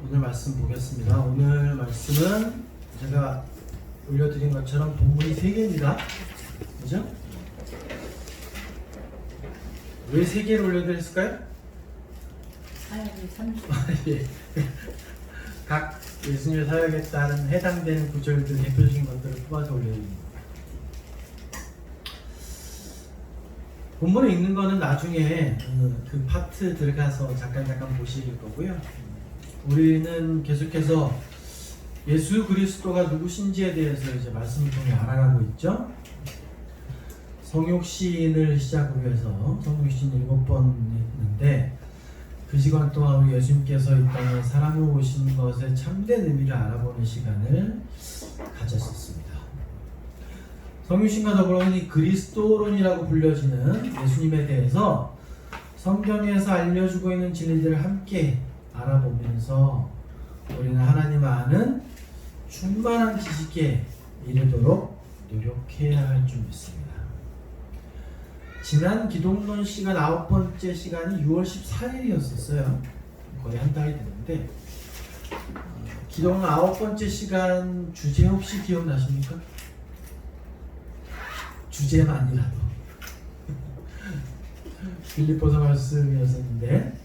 오늘 말씀 보겠습니다. 오늘 말씀은 제가 올려드린 것처럼 본문이 3개입니다. 그죠? 왜 3개를 올려드렸을까요? 예. 각 예수님의 사역에 따른 해당되는 구절들 대표적인 것들을 뽑아서 올려드립니다. 본문에 있는 거는 나중에 그 파트 들어가서 잠깐 보실 거고요. 우리는 계속해서 예수 그리스도가 누구신지에 대해서 이제 말씀을 통해 알아가고 있죠. 성육신을 시작으로 해서 성육신 7번 했는데 그 시간 동안 우리 예수님께서 이 땅에 사람으로 오신 것의 참된 의미를 알아보는 시간을 가졌었습니다. 성육신과 더불어 이 그리스도론이라고 불려지는 예수님에 대해서 성경에서 알려주고 있는 진리들을 함께 알아보면서 우리는 하나님 아는 충만한 지식에 이르도록 노력해야 할 줄 믿습니다. 지난 기독론 시간 9번째 시간이 6월 14일이었었어요. 거의 한 달이 됐는데 기독론 9번째 시간 주제 혹시 기억나십니까? 주제만이라도 빌립보서 말씀이었었는데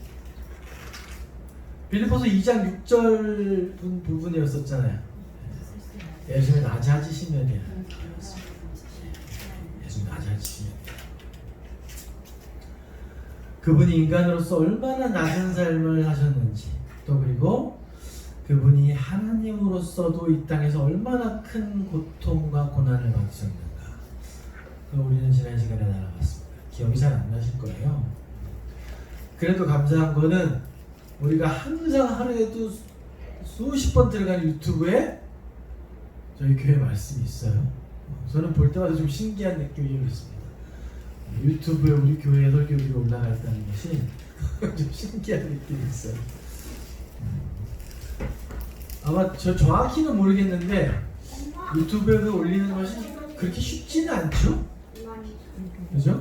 빌립보서 2장 6절 부분이었었잖아요. 예수님의 낮아지심에 대한 예수님 낮아지심에 대한 그분이 인간으로서 얼마나 낮은 삶을 하셨는지 또 그리고 그분이 하나님으로서도 이 땅에서 얼마나 큰 고통과 고난을 받으셨는가 우리는 지난 시간에 알아봤습니다. 기억이 잘 안 나실 거예요. 그래도 감사한 거는 우리가 항상 하루에도 수십 번 들어가는 유튜브에 저희 교회 말씀이 있어요. 저는 볼 때마다 좀 신기한 느낌이 있습니다. 유튜브에 우리 교회 설교들이 올라가 있다는 것이 좀 신기한 느낌이 있어요. 아마 저 정확히는 모르겠는데 유튜브에 올리는 것이 그렇게 쉽지는 않죠? 그죠?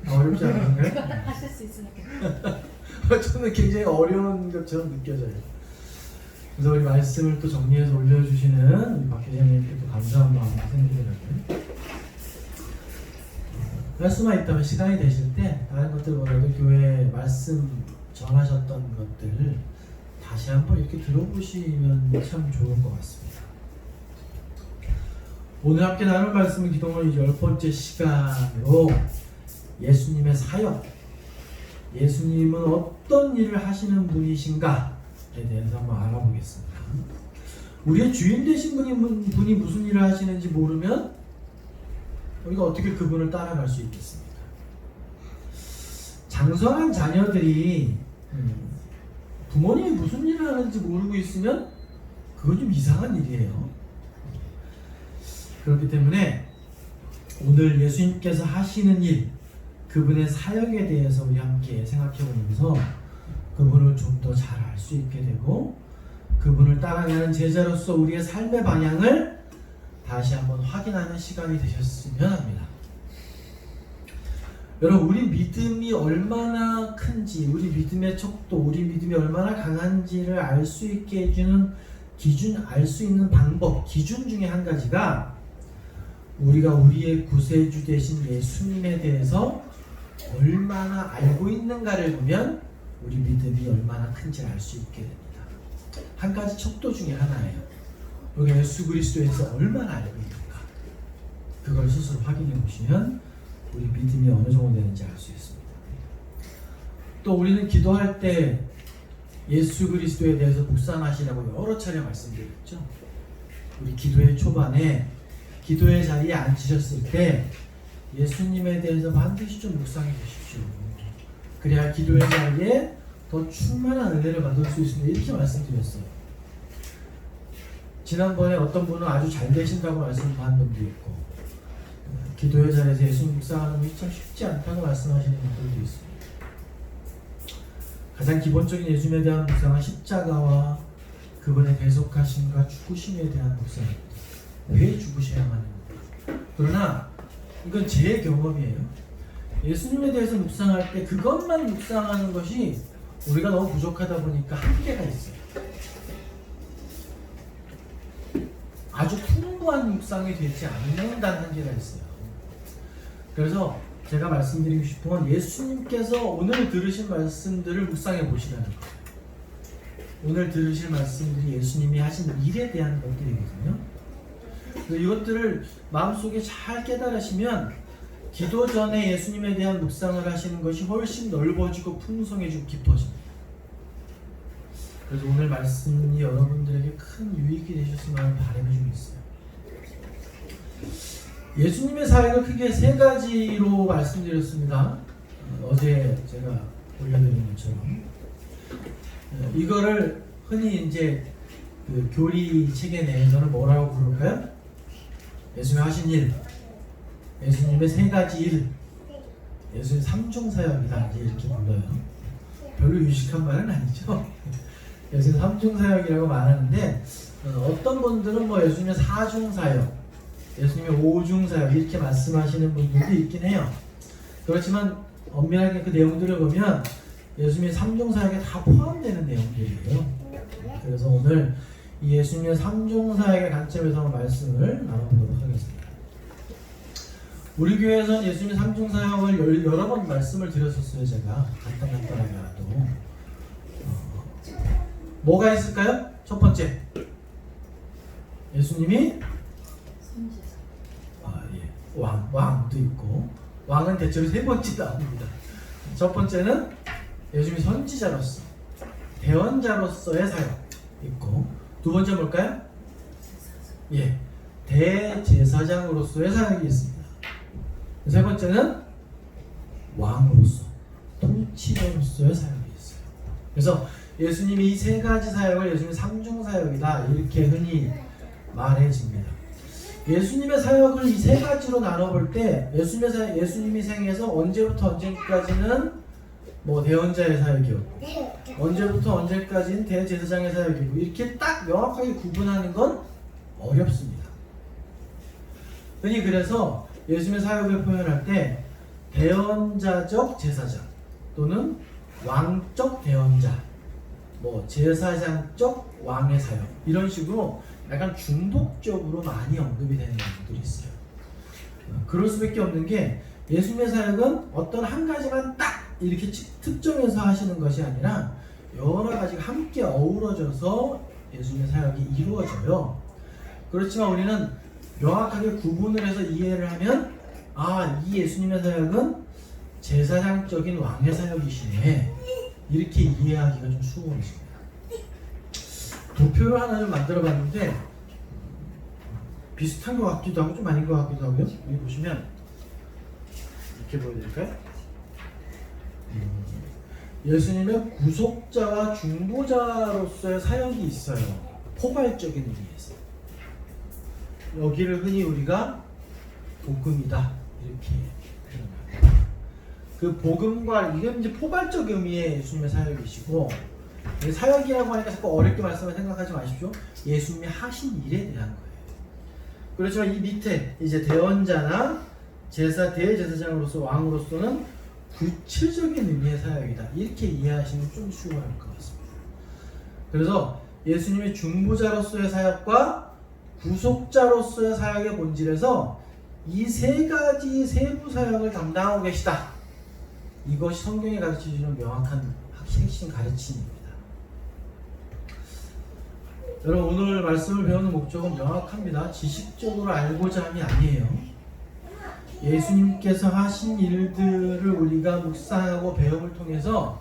어렵지 않은가요? 하실 수 있으니까. 저는 굉장히 어려운 것처럼 느껴져요. 그래서 우리 말씀을 또 정리해서 올려주시는 우리 박 회장님께도 감사한 마음이 생기더라고요. 할 수만 있다면 시간이 되실 때 다른 것들보다도 교회 말씀 전하셨던 것들을 다시 한번 이렇게 들어보시면 참 좋을 것 같습니다. 오늘 함께 나눌 말씀은 기독론 10번째 시간으로 예수님의 사역, 예수님은 어떤 일을 하시는 분이신가에 대해서 한번 알아보겠습니다. 우리의 주인 되신 분이 무슨 일을 하시는지 모르면 우리가 어떻게 그분을 따라갈 수 있겠습니까? 장성한 자녀들이 부모님이 무슨 일을 하는지 모르고 있으면 그건 좀 이상한 일이에요. 그렇기 때문에 오늘 예수님께서 하시는 일, 그분의 사역에 대해서 우리 함께 생각해 보면서 그분을 좀 더 잘 알 수 있게 되고 그분을 따라가는 제자로서 우리의 삶의 방향을 다시 한번 확인하는 시간이 되셨으면 합니다. 여러분, 우리 믿음이 얼마나 큰지, 우리 믿음의 척도, 우리 믿음이 얼마나 강한지를 알 수 있게 해주는 기준, 알 수 있는 방법, 기준 중에 한 가지가 우리가 우리의 구세주 되신 예수님에 대해서 얼마나 알고 있는가를 보면 우리 믿음이 얼마나 큰지 알 수 있게 됩니다. 한 가지 척도 중에 하나예요. 우리가 예수 그리스도에서 얼마나 알고 있는가, 그걸 스스로 확인해 보시면 우리 믿음이 어느 정도 되는지 알 수 있습니다. 또 우리는 기도할 때 예수 그리스도에 대해서 묵상하시라고 여러 차례 말씀드렸죠. 우리 기도의 초반에 기도의 자리에 앉으셨을 때 예수님에 대해서 반드시 좀 묵상해 주십시오. 그래야 기도의 자리에 더 충만한 은혜를 받을 수 있습니다. 이렇게 말씀드렸어요. 지난번에 어떤 분은 아주 잘 되신다고 말씀하는 분도 있고 기도의 자리에서 예수님 묵상하는 것이 참 쉽지 않다고 말씀하시는 분들도 있습니다. 가장 기본적인 예수님에 대한 묵상은 십자가와 그분의 대속하심과 죽으심에 대한 묵상입니다. 왜 죽으셔야만 합니까? 그러나 이건 제 경험이에요. 예수님에 대해서 묵상할 때 그것만 묵상하는 것이 우리가 너무 부족하다 보니까 한계가 있어요. 아주 풍부한 묵상이 되지 않는다는 한계가 있어요. 그래서 제가 말씀드리고 싶은 건 예수님께서 오늘 들으신 말씀들을 묵상해 보시라는 거예요. 오늘 들으실 말씀들이 예수님이 하신 일에 대한 것들이거든요. 이것들을 마음속에 잘 깨달으시면 기도 전에 예수님에 대한 묵상을 하시는 것이 훨씬 넓어지고 풍성해지고 깊어집니다. 그래서 오늘 말씀이 여러분들에게 큰 유익이 되셨으면 하는 바람이 좀 있어요. 예수님의 사역을 크게 세 가지로 말씀드렸습니다. 어제 제가 올려드린 것처럼 이거를 흔히 이제 그 교리 체계 내에서는 뭐라고 부를까요? 예수님이 하신 일, 예수님의 세 가지 일, 예수님 삼중사역이다 이렇게 불러요. 별로 유식한 말은 아니죠. 예수님 삼중사역이라고 말하는데 어떤 분들은 뭐 예수님의 사중사역, 예수님의 오중사역 이렇게 말씀하시는 분들도 있긴 해요. 그렇지만 엄밀하게 그 내용들을 보면 예수님의 삼중사역에 다 포함되는 내용들이에요. 그래서 오늘 이 예수님의 삼중사역의 관점에서 말씀을 나눠보도록 하겠습니다. 우리 교회에서는 예수님의 삼중사역을 여러 번 말씀을 드렸었어요. 제가 간단하게라도 뭐가 있을까요? 첫 번째, 예수님이 왕도 있고, 왕은 대체로 세 번째 나옵니다. 첫 번째는 예수님이 선지자로서, 대언자로서의 사역 있고, 두 번째 뭘까요? 대제사장으로서의 사역이 있습니다. 세 번째는 왕으로서, 통치자로서의 사역이 있어요. 그래서 예수님이 이 세 가지 사역을 예수님의 삼중사역이다 이렇게 흔히 말해집니다. 예수님의 사역을 이 세 가지로 나눠볼 때 예수님이 생에서 언제부터 언제까지는 뭐 대언자의 사역이었고 언제부터 언제까지는 대제사장의 사역이고 이렇게 딱 명확하게 구분하는 건 어렵습니다. 흔히 그래서 예수님의 사역을 표현할 때 대언자적 제사장 또는 왕적 대언자, 뭐 제사장적 왕의 사역 이런 식으로 약간 중독적으로 많이 언급이 되는 경우들이 있어요. 그럴 수밖에 없는 게 예수님의 사역은 어떤 한 가지만 딱 이렇게 특정해서 하시는 것이 아니라 여러 가지가 함께 어우러져서 예수님의 사역이 이루어져요. 그렇지만 우리는 명확하게 구분을 해서 이해를 하면 이 예수님의 사역은 제사장적인 왕의 사역이시네 이렇게 이해하기가 좀 수월해집니다. 도표를 하나 좀 만들어 봤는데 비슷한 것 같기도 하고 좀 아닌 것 같기도 하고요. 여기 보시면 이렇게 보여드릴까요? 예수님의 구속자와 중보자로서의 사역이 있어요. 포괄적인 의미에서 여기를 흔히 우리가 복음이다 이렇게 표현합니다. 그 복음과 이건 이제 포괄적 의미의 예수님의 사역이시고, 사역이라고 하니까 자꾸 어렵게 말씀을 생각하지 마십시오. 예수님이 하신 일에 대한 거예요. 그렇지만 이 밑에 이제 대언자나 대제사장으로서 왕으로서는 구체적인 의미의 사역이다 이렇게 이해하시면 좀 수월할 것 같습니다. 그래서 예수님의 중보자로서의 사역과 구속자로서의 사역의 본질에서 이 세 가지 세부 사역을 담당하고 계시다. 이것이 성경이 가르쳐주는 명확한 핵심 가르침입니다. 여러분 오늘 말씀을 배우는 목적은 명확합니다. 지식적으로 알고자 함이 아니에요. 예수님께서 하신 일들을 우리가 묵상하고 배움을 통해서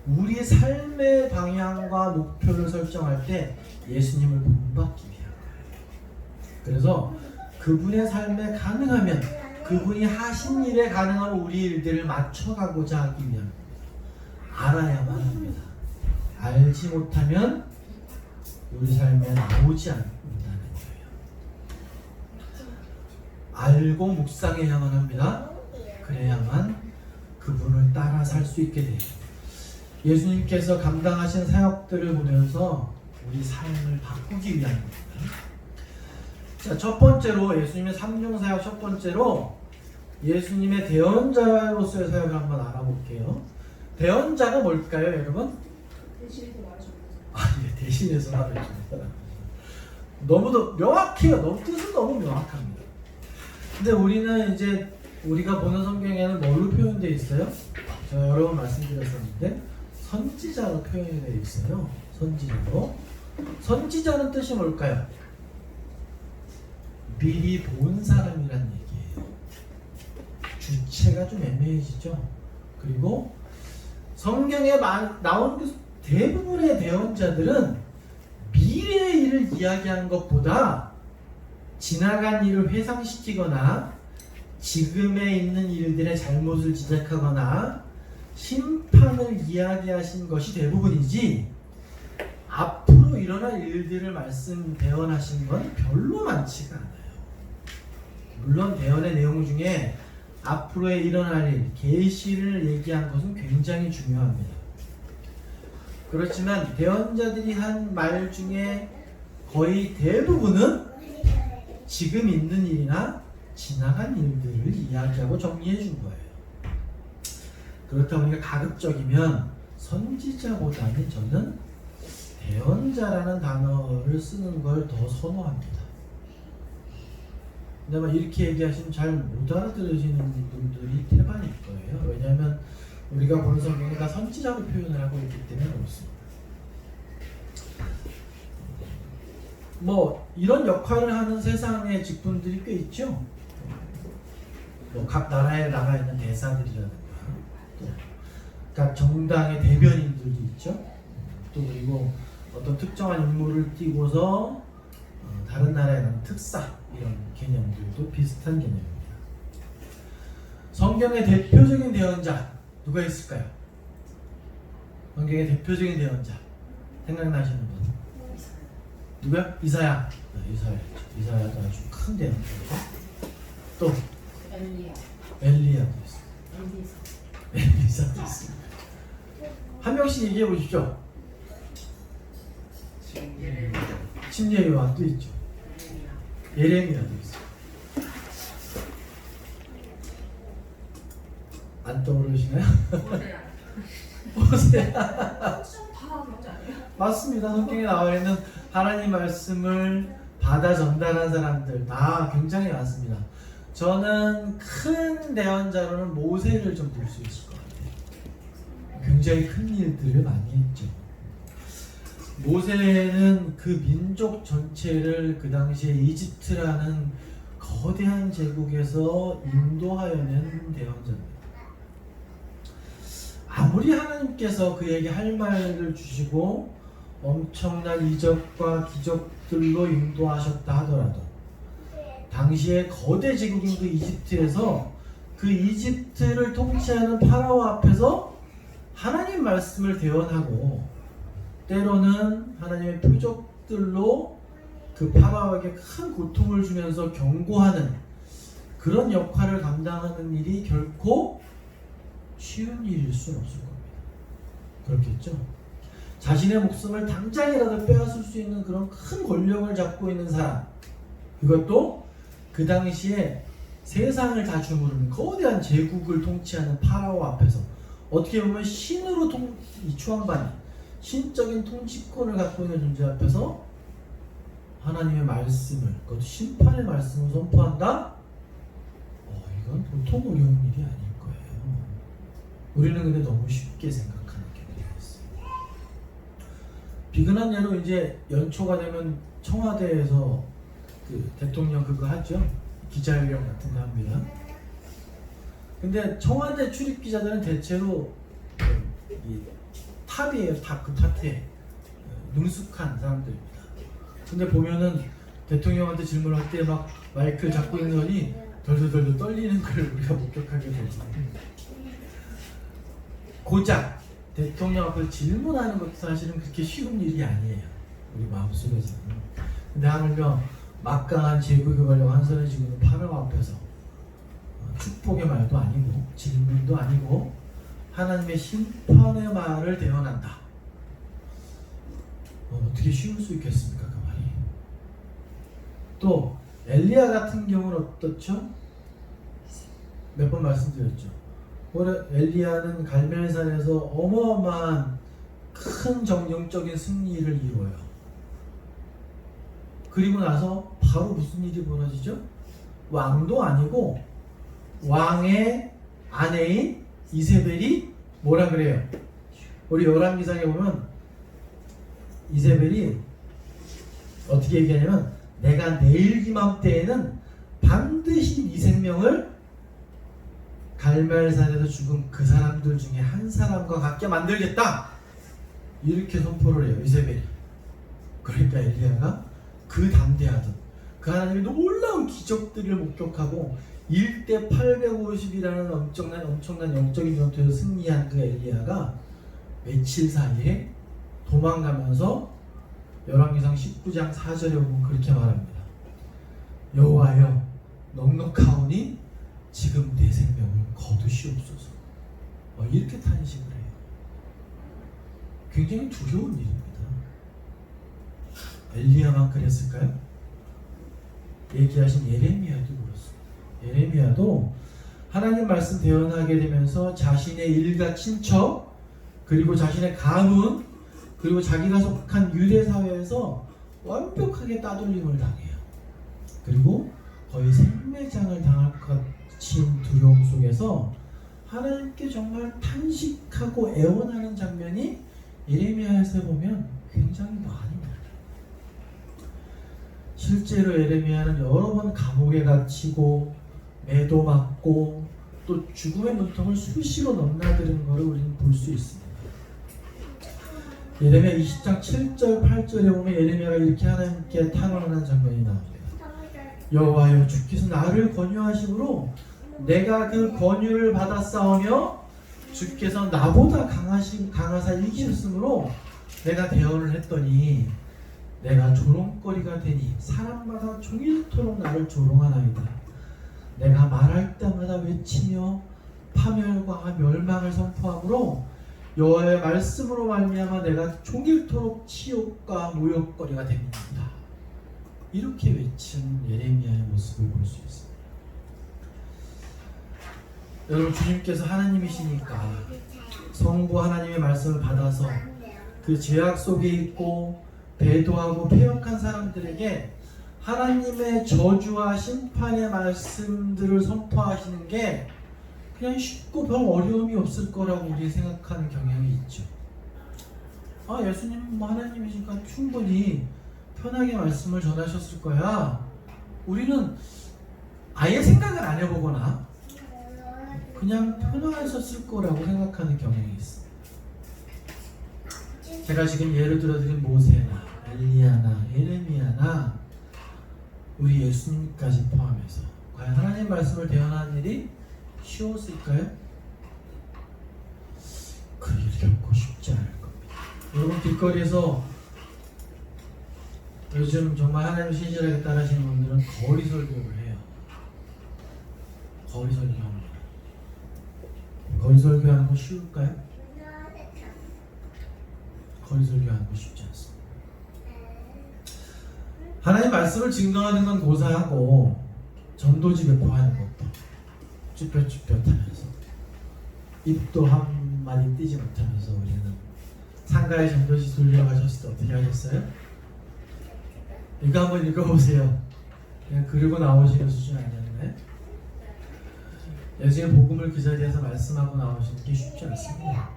우리 삶의 방향과 목표를 설정할 때 예수님을 본받기 위한 거예요. 그래서 그분의 삶에 가능하면 그분이 하신 일에 가능한 우리 일들을 맞춰가고자 하기 위함입니다. 알아야만 합니다. 알지 못하면 우리 삶에 나오지 않는다는 거예요. 알고 묵상해야만 합니다. 그래야만 그분을 따라 살 수 있게 돼요. 예수님께서 감당하신 사역들을 보면서 우리 삶을 바꾸기 위함입니다. 자, 첫 번째로 예수님의 삼중사역 첫 번째로 예수님의 대언자로서의 사역을 한번 알아볼게요. 대언자가 뭘까요, 여러분? 예, 대신해서 말해줍니다. 너무도 명확해요. 너무 뜻은 너무 명확합니다. 근데 우리는 이제 우리가 보는 성경에는 뭘로 표현되어 있어요? 제가 여러 번 말씀드렸었는데 선지자로 표현이 되어 있어요. 선지자로. 선지자는 뜻이 뭘까요? 미리 본 사람이란 얘기예요. 주체가 좀 애매해지죠. 그리고 성경에 나온 그 대부분의 대언자들은 미래의 일을 이야기한 것보다 지나간 일을 회상시키거나 지금에 있는 일들의 잘못을 지적하거나 심판을 이야기하신 것이 대부분이지 앞으로 일어날 일들을 대언하신 건 별로 많지가 않아요. 물론 대언의 내용 중에 앞으로의 일어날 일, 계시를 얘기한 것은 굉장히 중요합니다. 그렇지만 대언자들이 한 말 중에 거의 대부분은 지금 있는 일이나 지나간 일들을 이야기하고 정리해 준 거예요. 그렇다 보니까 가급적이면 선지자보다는 저는 대언자라는 단어를 쓰는 걸 더 선호합니다. 근데 아마 이렇게 얘기하시면 잘 못 알아들으시는 분들이 태반일 거예요. 왜냐하면 우리가 보는 성경은 다 선지자로 표현을 하고 있기 때문에 그렇습니다. 뭐 이런 역할을 하는 세상의 직분들이 꽤 있죠. 뭐 각 나라에 나가 있는 대사들이라든가 또 각 정당의 대변인들이 있죠. 또 그리고 어떤 특정한 인물을 띄고서 다른 나라에 가는 특사 이런 개념들도 비슷한 개념입니다. 성경의 대표적인 대언자 누가 있을까요? 성경의 대표적인 대언자 생각나시는 분? 누구야? 이사야. 이사야도 아주 큰 대언자죠. 또 엘리야도 있습니다. 엘리사도 있습니다. 한 명씩 얘기해 보십시오. 침례 요한도 있죠. 예레미야도 있어요. 안 떠오르시나요? 호세아. 맞습니다. 성경에 나와 있는 하나님 말씀을 받아 전달한 사람들 다 굉장히 많습니다. 저는 큰 대언자로는 모세를 좀 들 수 있을 것 같아요. 굉장히 큰 일들을 많이 했죠. 모세는 그 민족 전체를 그 당시에 이집트라는 거대한 제국에서 인도하여낸 대언자입니다. 아무리 하나님께서 그에게 할 말을 주시고 엄청난 이적과 기적들로 인도하셨다 하더라도 당시에 거대 제국인 그 이집트에서 그 이집트를 통치하는 파라오 앞에서 하나님 말씀을 대언하고 때로는 하나님의 표적들로 그 파라오에게 큰 고통을 주면서 경고하는 그런 역할을 감당하는 일이 결코 쉬운 일일 수는 없을 겁니다. 그렇겠죠? 자신의 목숨을 당장이라도 빼앗을 수 있는 그런 큰 권력을 잡고 있는 사람, 그것도 그 당시에 세상을 다 주무르는 거대한 제국을 통치하는 파라오 앞에서 어떻게 보면 신으로 추앙받는 신적인 통치권을 갖고 있는 존재 앞에서 하나님의 말씀을, 그것도 심판의 말씀을 선포한다? 이건 보통 어려운 일이 아닐 거예요. 우리는 근데 너무 쉽게 생각하는 게 되겠어요. 비근한 예로 이제 연초가 되면 청와대에서 그 대통령 그거 하죠. 기자회견 같은 거 합니다. 근데 청와대 출입 기자들은 대체로 이 탑이에요. 탑, 그 탑에 능숙한 사람들입니다. 근데 보면은 대통령한테 질문할 때 막 마이크를 잡고 있는 거니 덜덜덜 떨리는 걸 우리가 목격하게 되죠. 고작 대통령 앞에서 질문하는 것도 사실은 그렇게 쉬운 일이 아니에요. 우리 마음속에서는. 근데 하물며 막강한 제국에 걸려 한선해지고 있는 파라오 앞에서 축복의 말도 아니고 질문도 아니고 하나님의 심판의 말을 대언한다. 어떻게 쉬울 수 있겠습니까? 그 말이. 또 엘리야 같은 경우는 어떻죠? 몇 번 말씀드렸죠. 엘리야는 갈멜산에서 어마어마한 큰 정령적인 승리를 이루어요. 그리고 나서 바로 무슨 일이 벌어지죠? 왕도 아니고 왕의 아내인 이세벨이 뭐라 그래요? 우리 열왕기상에 보면 이세벨이 어떻게 얘기하냐면 내가 내일 기맘때에는 반드시 네 생명을 갈멜산에서 죽은 그 사람들 중에 한 사람과 같게 만들겠다, 이렇게 선포를 해요, 이세벨이. 그러니까 엘리야가 그 담대하던 그 하나님의 놀라운 기적들을 목격하고 1대 850이라는 엄청난 영적인 전투에서 승리한 그 엘리야가 며칠 사이에 도망가면서 열왕기상 19장 4절에 보면 그렇게 말합니다. 여호와여, 넉넉하오니 지금 내 생명을 거두시옵소서. 이렇게 탄식을 해요. 굉장히 두려운 일입니다. 엘리야만 그랬을까요? 얘기하신 예레미야도 그렇습니다. 예레미야도 하나님 말씀 대언하게 되면서 자신의 일가 친척, 그리고 자신의 가문, 그리고 자기가 속한 유대 사회에서 완벽하게 따돌림을 당해요. 그리고 거의 생매장을 당할 것 같은 두려움 속에서 하나님께 정말 탄식하고 애원하는 장면이 예레미야에서 보면 굉장히 많이 나와요. 실제로 예레미야는 여러 번 감옥에 갇히고 매도 맞고 또 죽음의 문턱을 수시로 넘나드는 것을 우리는 볼 수 있습니다. 예레미야 20장 7절 8절에 보면 예레미야가 이렇게 하나님께 탄원하는 장면이 나옵니다. 여호와여, 주께서 나를 권유하심으로 내가 그 권유를 받아 싸우며 주께서 나보다 강하사 이기셨으므로 내가 대언을 했더니 내가 조롱거리가 되니 사람마다 종일토록 나를 조롱하나이다. 내가 말할 때마다 외치며 파멸과 멸망을 선포하므로 여호와의 말씀으로 말미암아 내가 종일토록 치욕과 모욕거리가 됩니다. 이렇게 외치는 예레미야의 모습을 볼 수 있습니다. 여러분, 주님께서 하나님이시니까 성부 하나님의 말씀을 받아서 그 죄악 속에 있고 배도하고 패역한 사람들에게 하나님의 저주와 심판의 말씀들을 선포하시는 게 그냥 쉽고 별 어려움이 없을 거라고 우리 생각하는 경향이 있죠. 예수님 하나님이시니까 충분히 편하게 말씀을 전하셨을 거야. 우리는 아예 생각을 안 해보거나 그냥 편하셨을 거라고 생각하는 경향이 있습니다. 제가 지금 예를 들어드린 모세나 엘리야나 예레미야나 우리 예수님까지 포함해서 과연 하나님 말씀을 대언하는 일이 쉬웠을까요? 그 일이 결코 쉽지 않을 겁니다. 여러분, 길거리에서 요즘 정말 하나님을 신실하게 따르시는 분들은 거리 설교를 해요. 거리 설교합니다. 거리 설교하는 거 쉬울까요? 거리 설교하는 거 쉽지 않습니다. 하나님 말씀을 증거하는 건 고사하고 전도지 배포하는 것도 쭈뼛쭈뼛하면서 입도 한마디 띄지 못하면서 우리는 상가에 전도지 돌려 가셨을 때 어떻게 하셨어요? 이거 한번 읽어보세요. 그냥 그러고 나오시는 수준 아니었나요? 예수님의 복음을 그 자리에서 말씀하고 나오시는 게 쉽지 않습니다.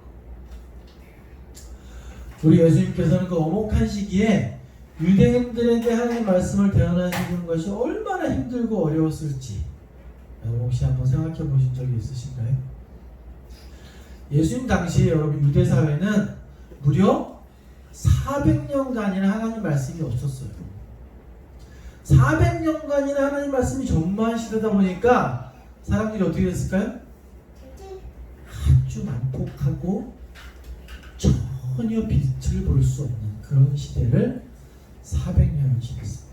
우리 예수님께서는 그 엄혹한 시기에 유대인들에게 하나님의 말씀을 대언하시는 것이 얼마나 힘들고 어려웠을지 여러분 혹시 한번 생각해 보신 적이 있으신가요? 예수님 당시에 여러분 유대 사회는 무려 400년간이나 하나님 말씀이 없었어요. 400년간이나 하나님 말씀이 전무한 시대다 보니까 사람들이 어떻게 됐을까요? 아주 난폭하고 전혀 빛을 볼 수 없는 그런 시대를 400년을 지냈습니다.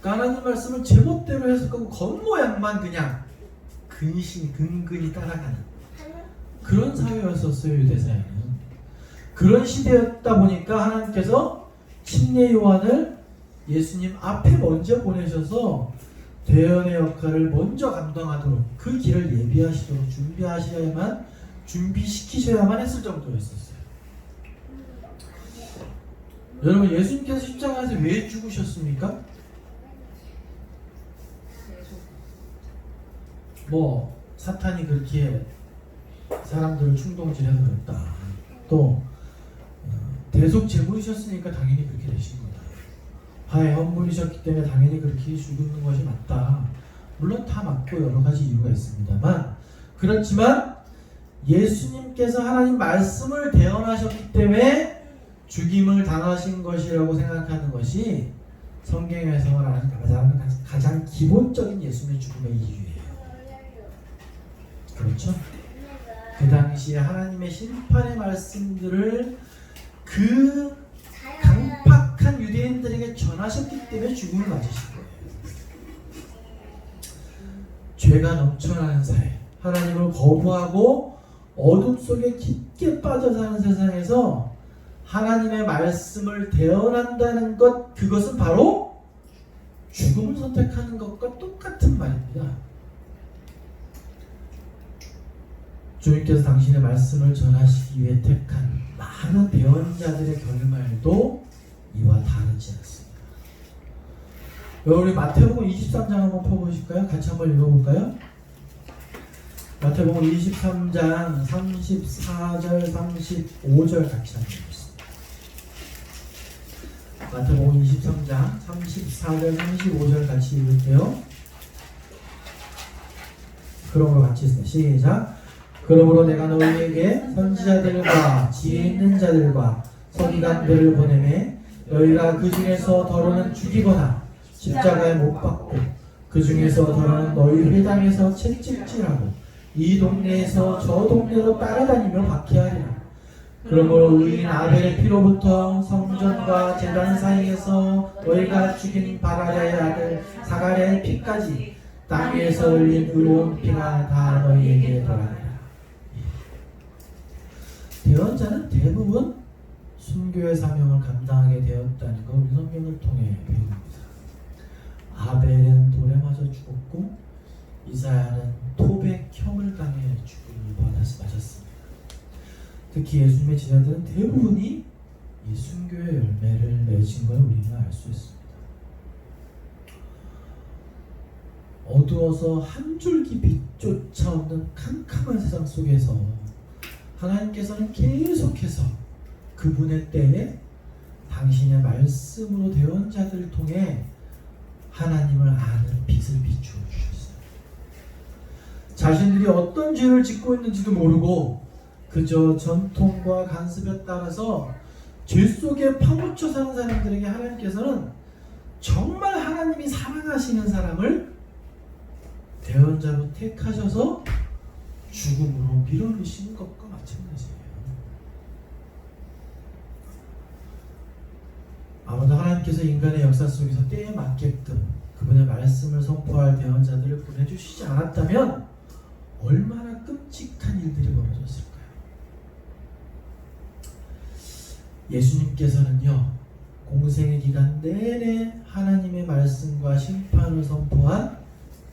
그러니까 하나님 말씀을 제멋대로 해석하고 겉모양만 그냥 근근히 따라가는 그런 사회였었어요. 유대사회는. 그런 시대였다 보니까 하나님께서 침례 요한을 예수님 앞에 먼저 보내셔서 대언의 역할을 먼저 감당하도록 그 길을 예비하시도록 준비시키셔야만 했을 정도였었어요. 여러분, 예수님께서 십자가에서 왜 죽으셨습니까? 뭐 사탄이 그렇게 사람들을 충동질해서 그랬다. 또 대속 제물이셨으니까 당연히 그렇게 되신 거다. 화해 헌물이셨기 때문에 당연히 그렇게 죽는 것이 맞다. 물론 다 맞고 여러 가지 이유가 있습니다만, 그렇지만 예수님께서 하나님 말씀을 대언하셨기 때문에 죽임을 당하신 것이라고 생각하는 것이 성경에서 말하는 가장 기본적인 예수님의 죽음의 이유예요. 그렇죠? 그 당시에 하나님의 심판의 말씀들을 그 강팍한 유대인들에게 전하셨기 때문에 죽음을 맞으신 거예요. 죄가 넘쳐나는 사회, 하나님을 거부하고 어둠 속에 깊게 빠져 사는 세상에서 하나님의 말씀을 대언한다는 것, 그것은 바로 죽음을 선택하는 것과 똑같은 말입니다. 주님께서 당신의 말씀을 전하시기 위해 택한 많은 대언자들의 결말도 이와 다르지 않습니다. 우리 마태복음 23장 한번 펴보실까요? 같이 한번 읽어볼까요? 마태복음 23장 34절 35절 같이 한번 읽겠습니다. 마태복음 23장 34절 35절 같이 읽을게요. 그러므로 같이 있습니다. 시작. 그러므로 내가 너희에게 선지자들과 지혜 있는 자들과 서기관들을 보내매 너희가 그 중에서 더러는 죽이거나 십자가에 못 박고 그 중에서 더러는 너희 회당에서 채찍질하고 이 동네에서 저 동네로 따라다니며 박해하리라. 그러므로 의인 아벨의 피로부터 성전과 제단 사이에서 너희가 죽인 바라랴의 아들 사가랴의 피까지 땅 위에서 흘린 의로운 피가 다 너희에게 돌아가리라. 대언자는 대부분 순교의 사명을 감당하게 되었다는 걸 우리 성경을 통해 배웁니다. 아벨은 돌에 맞아 죽었고 이사야는 토백형을 당해 죽음을 맞았습니다. 특히 예수님의 제자들은 대부분이 이 순교의 열매를 맺은 걸 우리는 알 수 있습니다. 어두워서 한 줄기 빛조차 없는 캄캄한 세상 속에서 하나님께서는 계속해서 그분의 때에 당신의 말씀으로 대언자들을 통해 하나님을 아는 빛을 비추어 주셨어요. 자신들이 어떤 죄를 짓고 있는지도 모르고 그저 전통과 간습에 따라서 죄 속에 파묻혀 사는 사람들에게 하나님께서는 정말 하나님이 사랑하시는 사람을 대언자로 택하셔서 죽음으로 밀어넣으시는 것과 마찬가지예요. 아마도 하나님께서 인간의 역사 속에서 때에 맞게끔 그분의 말씀을 선포할 대언자들을 보내주시지 않았다면 얼마나 끔찍한 일들이 벌어졌을까요? 예수님께서는요, 공생의 기간 내내 하나님의 말씀과 심판을 선포한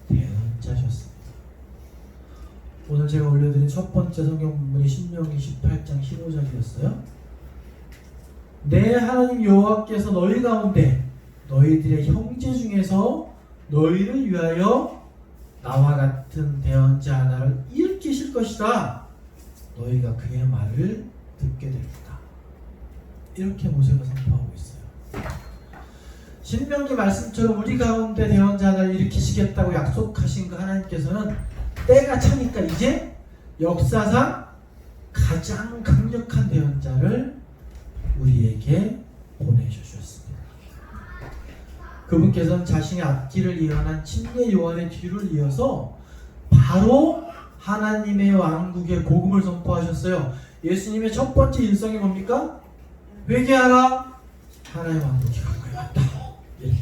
대언자셨습니다. 오늘 제가 올려드린 첫 번째 성경 본문이 신명기 18장 15절이었어요. 내 하나님 여호와께서 너희 가운데 너희들의 형제 중에서 너희를 위하여 나와 같은 대언자 하나를 일으키실 것이다. 너희가 그의 말을 듣게 될 거다. 이렇게 모세가 선포하고 있어요. 신명기 말씀처럼 우리 가운데 대언자 하나를 일으키시겠다고 약속하신 그 하나님께서는 때가 차니까 이제 역사상 가장 강력한 대언자를 우리에게 보내주셨습니다. 그분께서는 자신의 앞길을 예언한 침례 요한의 뒤를 이어서 바로 하나님의 왕국의 복음을 선포하셨어요. 예수님의 첫 번째 일성이 뭡니까? 회개하라, 하나님의 왕국이 가까이 왔다. 이렇게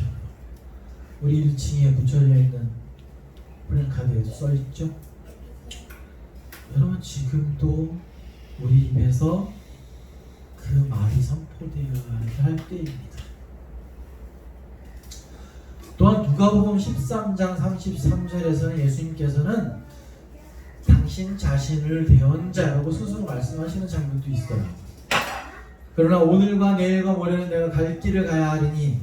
우리 1층에 붙여져 있는 플랜카드에도 써있죠? 여러분, 지금도 우리 입에서 그 말이 선포되어야 할 때입니다. 또한 누가복음 13장 33절에서는 예수님께서는 당신 자신을 대언자라고 스스로 말씀하시는 장면도 있어요. 그러나 오늘과 내일과 모레는 내가 갈 길을 가야 하리니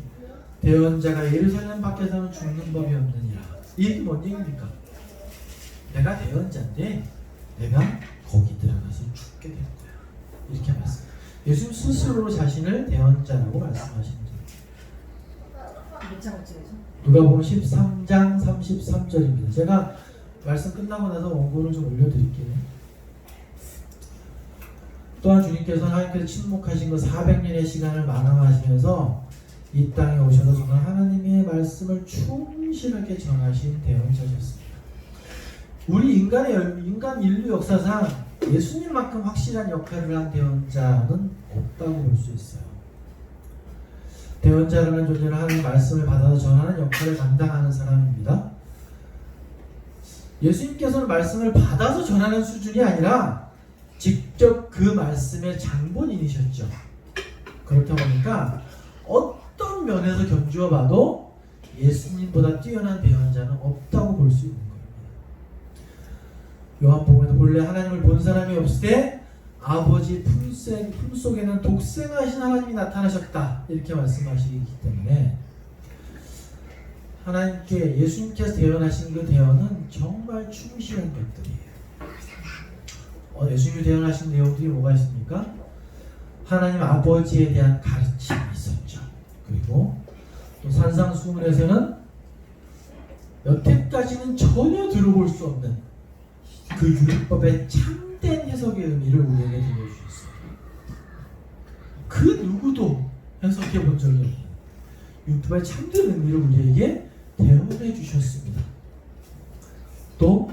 대언자가 예루살렘 밖에서는 죽는 법이 없느니라. 이게 뭔 얘기입니까? 내가 대언자인데 내가 거기 들어가서 죽게 될 거야. 이렇게 말씀. 예수님 스스로 자신을 대언자라고 말씀하시는 거예요. 누가복음 13장 33절입니다. 제가 말씀 끝나고 나서 원고를 좀 올려드릴게요. 또한 주님께서는 하나님께서 침묵하신 그 400년의 시간을 마감하시면서 이 땅에 오셔서 정말 하나님의 말씀을 충실하게 전하신 대언자셨습니다. 우리 인간 인류 역사상 예수님만큼 확실한 역할을 한 대언자는 없다고 볼 수 있어요. 대언자라는 존재는 하나님의 말씀을 받아서 전하는 역할을 감당하는 사람입니다. 예수님께서는 말씀을 받아서 전하는 수준이 아니라 직접 그 말씀의 장본인이셨죠. 그렇다 보니까 어떤 면에서 견주어 봐도 예수님보다 뛰어난 대언자는 없다고 볼 수 있는 겁니다. 요한복음에도 본래 하나님을 본 사람이 없을 때 아버지 품속에는 독생하신 하나님이 나타나셨다, 이렇게 말씀하시기 때문에 하나님께 예수님께서 대언하신 그 대언은 정말 충실한 것들이에요. 예수님이 대언하신 내용들이 뭐가 있습니까? 하나님 아버지에 대한 가르침이 있었죠. 그리고 또 산상수훈에서는 여태까지는 전혀 들어볼 수 없는 그 율법의 참된 해석의 의미를 우리에게 들려주셨어요. 그 누구도 해석해 본 적이 없는 율법의 참된 의미를 우리에게 대언해 주셨습니다. 또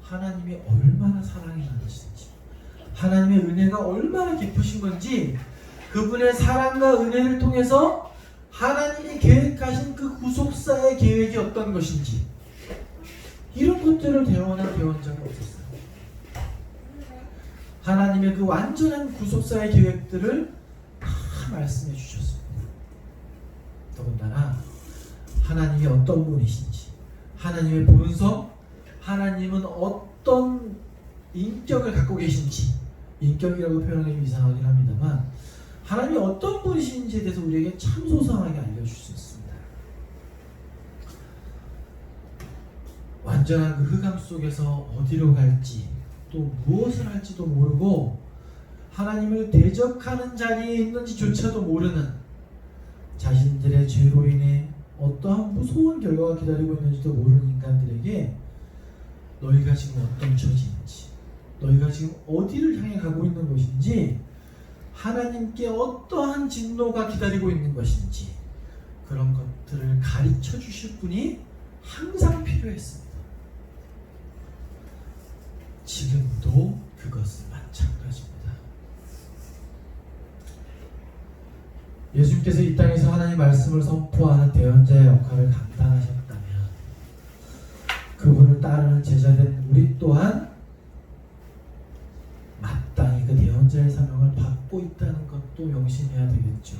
하나님이 얼마나 사랑이 많으신지, 하나님의 은혜가 얼마나 깊으신 건지, 그분의 사랑과 은혜를 통해서 하나님이 계획하신 그 구속사의 계획이 어떤 것인지, 이런 것들을 대언한 대언자가 없었어요. 하나님의 그 완전한 구속사의 계획들을 다 말씀해 주셨습니다. 더군다나 하나님이 어떤 분이신지, 하나님의 본성, 하나님은 어떤 인격을 갖고 계신지, 인격이라고 표현하기 좀 이상하긴 합니다만 하나님이 어떤 분이신지에 대해서 우리에게 참 소상하게 알려줄 수 있습니다. 완전한 그 흑암 속에서 어디로 갈지, 또 무엇을 할지도 모르고 하나님을 대적하는 자리에 있는지조차도 모르는, 자신들의 죄로 인해 어떠한 무서운 결과가 기다리고 있는지도 모르는 인간들에게 너희가 지금 어떤 처지인지, 너희가 지금 어디를 향해 가고 있는 것인지, 하나님께 어떠한 진노가 기다리고 있는 것인지, 그런 것들을 가르쳐 주실 분이 항상 필요했습니다. 지금도 그것은 마찬가지입니다. 예수님께서 이 땅에서 하나님의 말씀을 선포하는 대언자의 역할을 감당하셨다면 그분을 따르는 제자된 우리 또한 마땅히 그 대언자의 사명을 받고 있다는 것도 명심해야 되겠죠.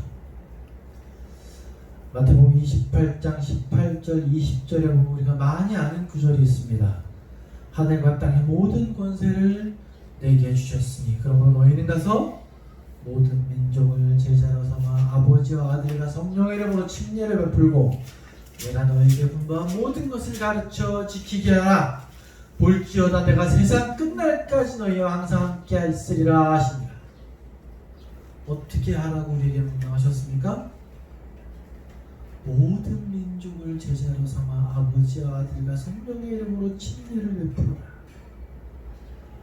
마태복음 28장 18절 20절에 보면 우리가 많이 아는 구절이 있습니다. 하늘과 땅의 모든 권세를 내게 주셨으니 그러므로 너희는 가서 모든 민족을 제자로 삼아 아버지와 아들과 성령의 이름으로 침례를 베풀고 내가 너희에게 분부한 모든 것을 가르쳐 지키게 하라. 볼지어다 내가 세상 끝날까지 너희와 항상 함께 있으리라 하시니라. 어떻게 하라고 우리에게 명령하셨습니까? 모든 민족을 제자로 삼아 아버지와 아들과 성령의 이름으로 침례를 베풀어라.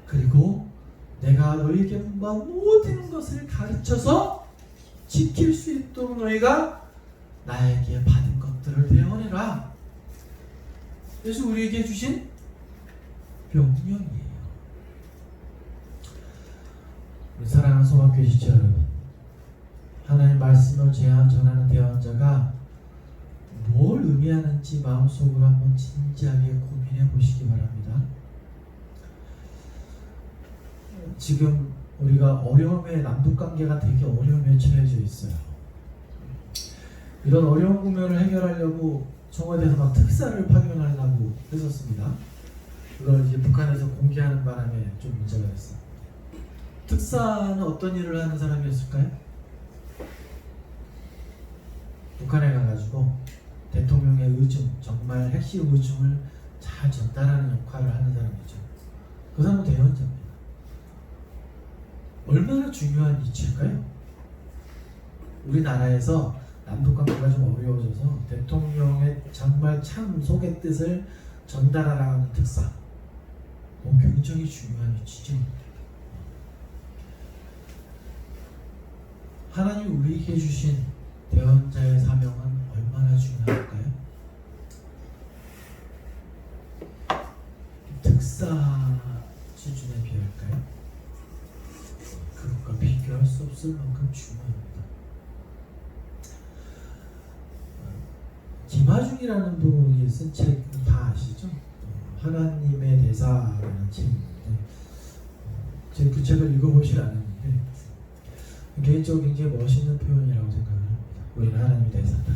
그리고 내가 너희에게 분부한 모든 것을 가르쳐서 지킬 수 있도록 너희가 나에게 받은 것들을 배워내라. 그래서 우리에게 주신 명령이에요. 우리 사랑하는 소망교회 지체 여러분, 하나님의 말씀을 전하는 대언자가 뭘 의미하는지 마음속으로 한번 진지하게 고민해 보시기 바랍니다. 지금 우리가 어려움에, 남북관계가 되게 어려움에 처해져 있어요. 이런 어려운 국면을 해결하려고 청와대에서 막 특사를 파견하려고 했었습니다. 그걸 이제 북한에서 공개하는 바람에 좀 문제가 됐어요. 특사는 어떤 일을 하는 사람이었을까요? 북한에 가가지고 대통령의 의중, 정말 핵심 의중을 잘 전달하는 역할을 하는 사람이죠. 그 사람은 대원자입니다. 얼마나 중요한 이치일까요? 우리나라에서 남북관계가 좀 어려워져서 대통령의 정말 참 속의 뜻을 전달하라는 특사, 굉장히 중요한 이치죠. 하나님 우리에게 주신 대언자의 사명은 얼마나 중요할까요? 특사 수준에 비할까요? 그것과 비교할 수 없을 만큼 중요합니다. 김하중이라는 분이 쓴 책 다 아시죠? 하나님의 대사라는 책인데 제가 그 책을 읽어보질 않았는데 개인적으로 굉장히 멋있는 표현이라고 생각을 합니다. 우리는 하나님의 대사다.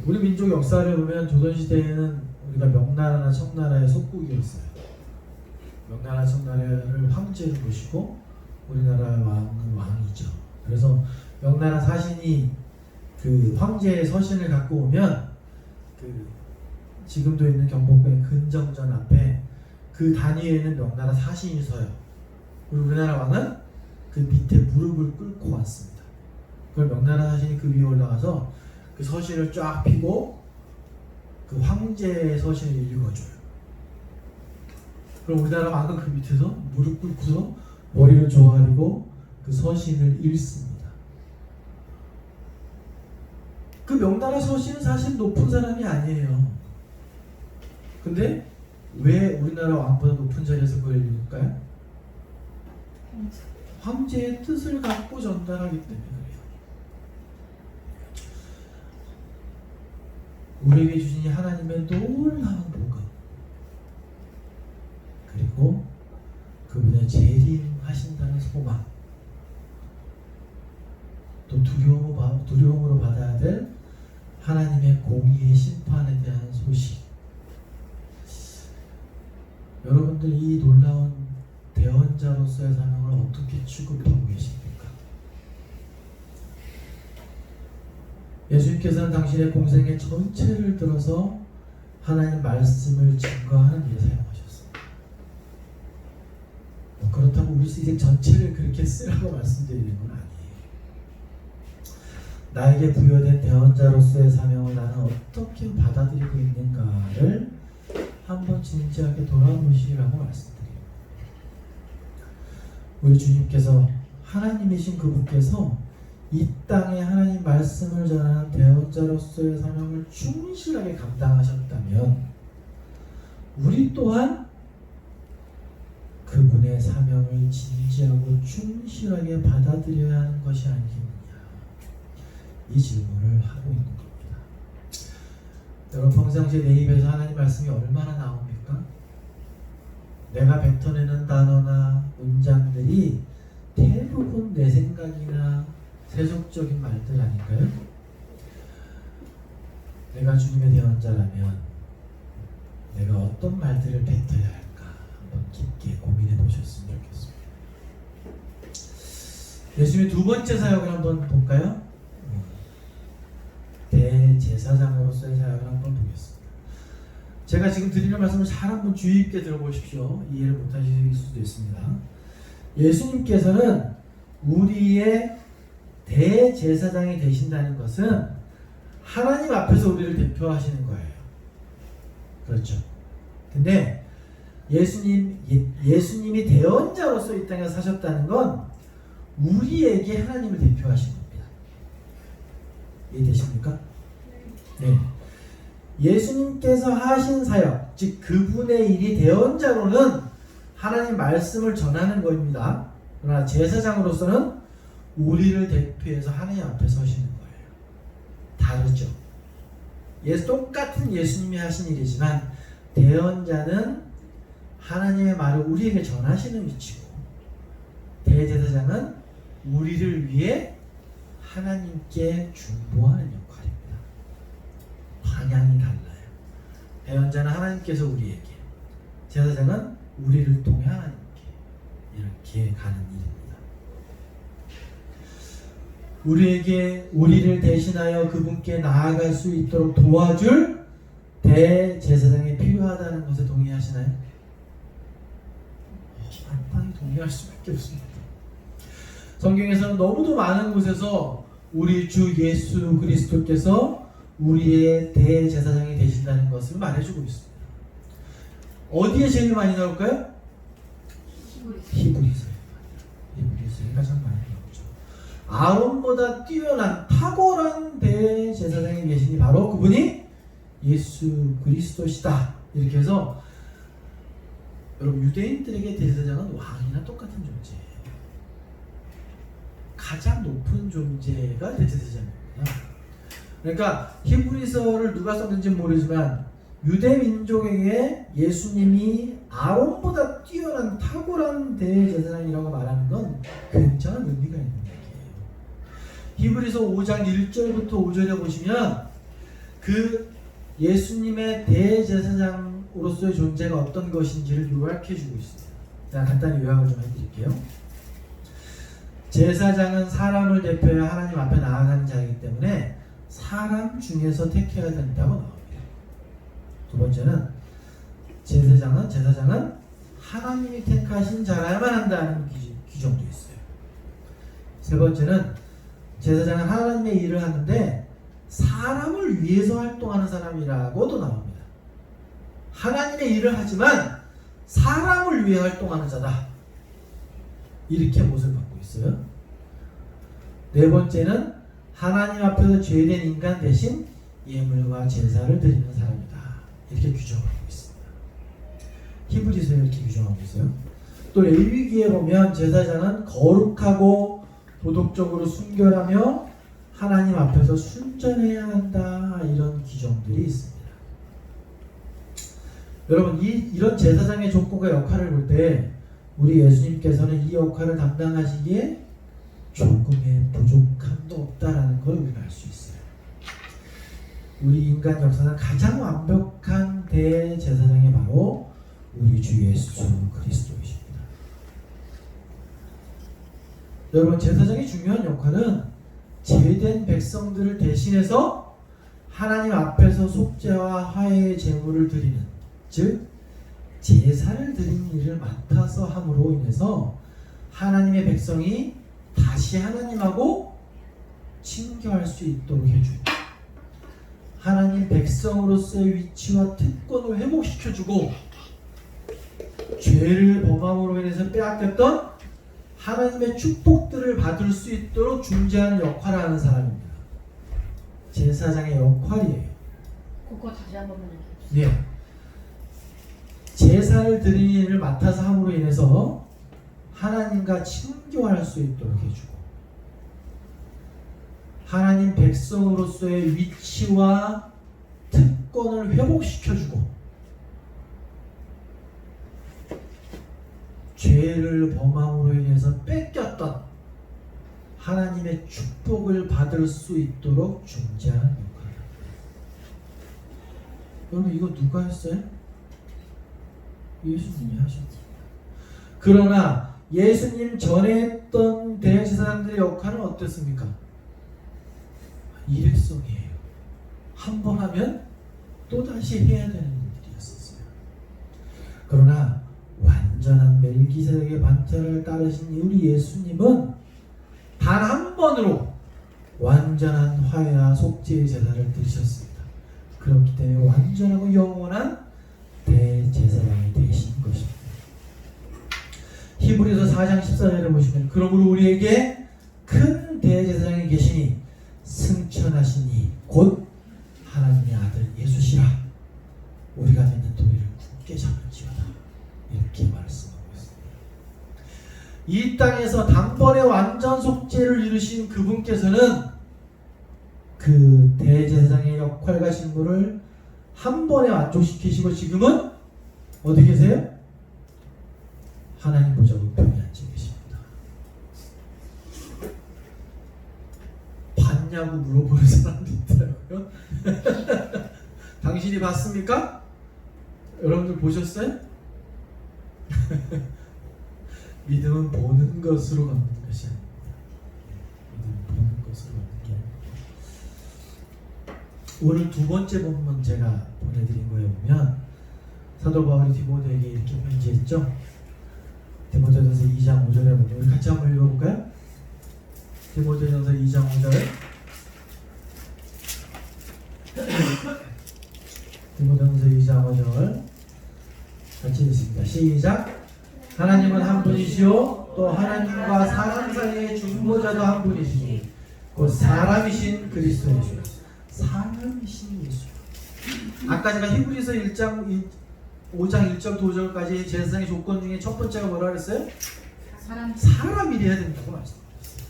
우리 민족 역사를 보면 조선시대에는 우리가 명나라나 청나라의 속국이었어요. 명나라 청나라를 황제로 모시고 우리나라 왕은 왕이죠. 그래서 명나라 사신이 그 황제의 서신을 갖고 오면 그 지금도 있는 경복궁의 근정전 앞에 그 단위에는 명나라 사신이 서요. 그리고 우리나라 왕은 그 밑에 무릎을 꿇고 왔습니다. 그걸 명나라 사신이 그 위에 올라가서 그 서신을 쫙 펴고 그 황제의 서신을 읽어줘요. 그럼 우리나라 왕은 그 밑에서 무릎 꿇고서 머리를 조아리고 그 서신을 읽습니다. 그 명나라 서신은 사실 높은 사람이 아니에요. 근데 왜 우리나라 왕보다 높은 자리에서 그걸 읽을까요? 황제의 뜻을 갖고 전달하기 때문에 그래요. 우리에게 주신 이 하나님의 놀라운 복음, 그리고 그분의 재림하신다는 소망, 또 두려움으로 받아야 될 하나님의 공의의 심판에 대한 소식. 여러분들 이 놀라운 대언자로서의 사명을 어떻게 취급하고 계십니까? 예수님께서는 당신의 공생의 전체를 들어서 하나님 말씀을 증거하는 일에 사용하셨습니다. 그렇다고 우리 인생 전체를 그렇게 쓰라고 말씀드리는 건 아니에요. 나에게 부여된 대언자로서의 사명을 나는 어떻게 받아들이고 있는가를 한번 진지하게 돌아보시라고 말씀드려요. 우리 주님께서 하나님이신 그분께서 이 땅에 하나님 말씀을 전하는 대언자로서의 사명을 충실하게 감당하셨다면 우리 또한 그분의 사명을 진지하고 충실하게 받아들여야 하는 것이 아니겠느냐, 이 질문을 하고 있는 겁니다. 여러분, 평상시에 내 입에서 하나님 말씀이 얼마나 나옵니까? 내가 뱉어내는 단어나 문장들이 대부분 내 생각이나 세속적인 말들 아닌가요? 내가 주님의 대언자라면 내가 어떤 말들을 뱉어야 할까 한번 깊게 고민해 보셨으면 좋겠습니다. 예수님의 두 번째 사역을 한번 볼까요? 대제사장으로서의 사역을 한번 보겠습니다. 제가 지금 드리는 말씀을 잘 한번 주의 깊게 들어보십시오. 이해를 못하실 수도 있습니다. 예수님께서는 우리의 대제사장이 되신다는 것은 하나님 앞에서 우리를 대표하시는 거예요. 그렇죠. 근데 예수님이 대언자로서 이 땅에 사셨다는 건 우리에게 하나님을 대표하신 겁니다. 이해되십니까? 네. 예수님께서 하신 사역, 즉 그분의 일이 대언자로는 하나님 말씀을 전하는 것입니다. 그러나 제사장으로서는 우리를 대표해서 하나님 앞에 서시는 거예요. 다르죠. 똑같은 예수님이 하신 일이지만 대언자는 하나님의 말을 우리에게 전하시는 위치고 대제사장은 우리를 위해 하나님께 중보하는 역할입니다. 방향이 달라요. 대언자는 하나님께서 우리에게, 제사장은 우리를 통해 하나님께 이렇게 가는 일입니다. 우리를 대신하여 그분께 나아갈 수 있도록 도와줄 대제사장이 필요하다는 것에 동의하시나요? 마땅히 동의할 수밖에 없습니다. 성경에서는 너무도 많은 곳에서 우리 주 예수 그리스도께서 우리의 대제사장이 되신다는 것을 말해주고 있습니다. 어디에 제일 많이 나올까요? 히브리서에 가장 많이 나오죠. 아론보다 뛰어난 탁월한 대제사장이 계시니 바로 그분이 예수 그리스도시다. 이렇게 해서 여러분, 유대인들에게 대제사장은 왕이나 똑같은 존재예요. 가장 높은 존재가 대제사장입니다. 그러니까 히브리서를 누가 썼는지 모르지만 유대 민족에게 예수님이 아론보다 뛰어난 탁월한 대제사장이라고 말하는 건 굉장한 의미가 있는 얘기예요. 히브리서 5장 1절부터 5절에 보시면 그 예수님의 대제사장으로서의 존재가 어떤 것인지를 요약해 주고 있습니다. 자, 간단히 요약을 좀 해드릴게요. 제사장은 사람을 대표해 하나님 앞에 나아가는 자이기 때문에 사람 중에서 택해야 된다고 나옵니다. 두 번째는 제사장은 하나님이 택하신 자라야만 한다는 규정도 있어요. 세 번째는 제사장은 하나님의 일을 하는데 사람을 위해서 활동하는 사람이라고도 나옵니다. 하나님의 일을 하지만 사람을 위해 활동하는 자다. 이렇게 못을 받고 있어요. 네 번째는 하나님 앞에서 죄된 인간 대신 예물과 제사를 드리는 사람이다. 이렇게 규정하고 있습니다. 히브리서에 이렇게 규정하고 있어요. 또 레위기에 보면 제사장은 거룩하고 도덕적으로 순결하며 하나님 앞에서 순전해야 한다. 이런 규정들이 있습니다. 여러분, 이런 제사장의 조건과 역할을 볼 때 우리 예수님께서는 이 역할을 담당하시기에 조금의 부족함도 없다라는 걸 우리가 알 수 있어요. 우리 인간 역사상 가장 완벽한 대제사장이 바로 우리 주 예수 그리스도이십니다. 여러분, 제사장의 중요한 역할은 제된 백성들을 대신해서 하나님 앞에서 속죄와 화해의 제물을 드리는, 즉 제사를 드리는 일을 맡아서 함으로 인해서 하나님의 백성이 다시 하나님하고 친교할 수 있도록 해주고, 하나님 백성으로서의 위치와 특권을 회복시켜주고, 죄를 범함으로 인해서 빼앗겼던 하나님의 축복들을 받을 수 있도록 중재하는 역할을 하는 사람입니다. 제사장의 역할이에요. 그거 다시 한 번만 얘기해 주세요. 네. 제사를 드리는 일을 맡아서 함으로 인해서 하나님과 친교할 수 있도록 해주고, 하나님 백성으로서의 위치와 특권을 회복시켜주고, 죄를 범함으로 인해서 뺏겼던 하나님의 축복을 받을 수 있도록 중재하는 역할입니다. 여러분, 이거 누가 했어요? 예수님이 하셨죠. 그러나 예수님 전에 했던 대제사장들의 역할은 어땠습니까? 일회성이에요. 한 번 하면 또다시 해야 되는 일들이었어요. 그러나 완전한 멜기세덱의 반차를 따르신 우리 예수님은 단 한 번으로 완전한 화해와 속죄의 제사를 드리셨습니다. 그렇기 때문에 완전하고 영원한 대제사장이 되신 것입니다. 히브리서 4장 14절에 보시면, 그러므로 우리에게 큰 대제사장이 계시니 승천하신 이 곧 하나님의 아들 예수시라. 우리가 믿는 도리를 굳게 잡을지어다. 이렇게 말씀하고 있습니다. 이 땅에서 단번에 완전 속죄를 이루신 그분께서는 그 대제사장의 역할과 직무를 한 번에 만족시키시고 지금은 어디 계세요? 하나님 보좌 우편에 앉아 계십니다. 봤냐고 물어보는 사람도 있더라고요. 당신이 봤습니까? 여러분들 보셨어요? 믿음은 보는 것으로 걷는 것이 아닙니다. 믿음은 보는 것으로 오늘 두 번째 본문 제가 보내드린 거에 보면 사도 바울이 디모데에게 이렇게 편지했죠. 디모데전서 2장 5절에 보면 우리 같이 한번 읽어볼까요? 디모데전서 2장 5절 디모데전서 2장 5절 같이 읽습니다. 시작. 하나님은 한 분이시요 또 하나님과 사람 사이의 중보자도 한 분이시니 곧 사람이신 그리스도 예수. 사람이신 예수. 아까 제가 히브리서 5장 1절 5절까지 제사장의 조건 중에 첫 번째가 뭐라 그랬어요? 사람이래야 된다고 말씀드렸어요.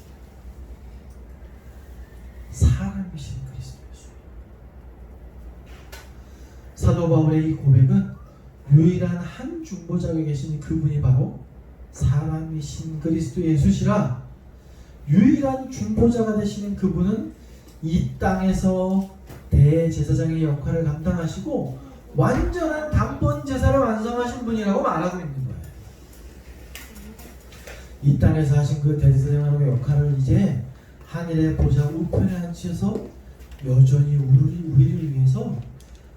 사람이신 그리스도 예수. 사도 바울의 이 고백은 유일한 한 중보자가 계신 그분이 바로 사람이신 그리스도 예수시라. 유일한 중보자가 되시는 그분은 이 땅에서 대제사장의 역할을 감당하시고 완전한 단번 제사를 완성하신 분이라고 말하고 있는 거예요. 이 땅에서 하신 그 대제사장의 역할을 이제 하늘의 보좌 우편에 앉혀서 여전히 우리를 위해서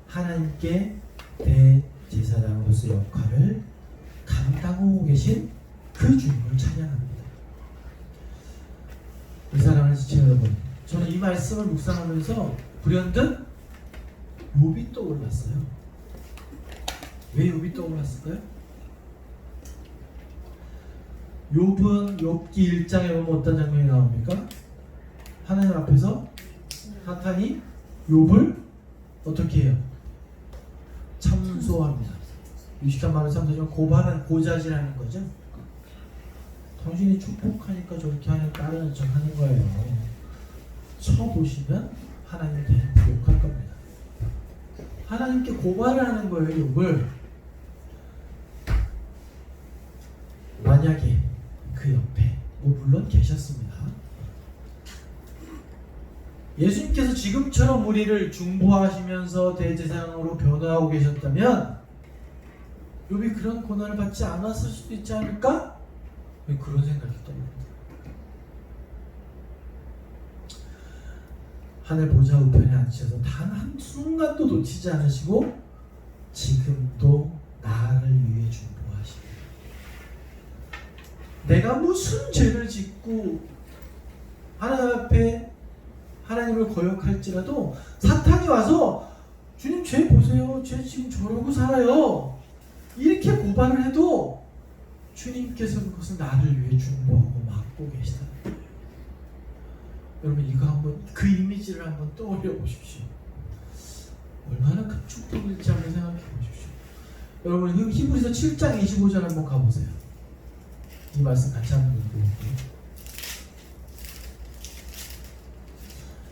하나님께 대제사장으로서 역할을 감당하고 계신 그 주님을 찬양합니다. 이 사랑하는 지체 여러분, 저는 이 말씀을 묵상하면서 불현듯 욥이 떠올랐어요. 왜 욥이 떠올랐을까요? 욥은 욥기 1장에 보면 어떤 장면이 나옵니까? 하나님 앞에서 사탄이 욥을 어떻게 해요? 참소합니다. 유식한 말을 참소하지만 고자질하는 거죠. 당신이 축복하니까 저렇게 하는 따르는 척 하는 거예요. 쳐보시면 하나님이 대놓고 욕할 겁니다. 하나님께 고발을 하는 거예요, 욥을. 만약에 그 옆에 물론 계셨습니다. 예수님께서 지금처럼 우리를 중보하시면서 대제사장으로 변화하고 계셨다면 욥이 그런 고난을 받지 않았을 수도 있지 않을까? 그런 생각이 떠오릅니다. 하늘 보좌 우편에 앉으셔서 단 한순간도 놓치지 않으시고 지금도 나를 위해 중보하십니다. 내가 무슨 죄를 짓고 하나님 앞에 하나님을 거역할지라도 사탄이 와서 주님 죄 보세요. 죄 지금 저러고 살아요. 이렇게 고발을 해도 주님께서 그것을 나를 위해 중보하고 막고 계시다. 여러분 이거 한번 그 이미지를 한번 떠올려 보십시오. 얼마나 큰 축복일지 한번 생각해 보십시오. 여러분 히브리서 7장 25절 한번 가보세요. 이 말씀 같이 한번 읽어볼게요.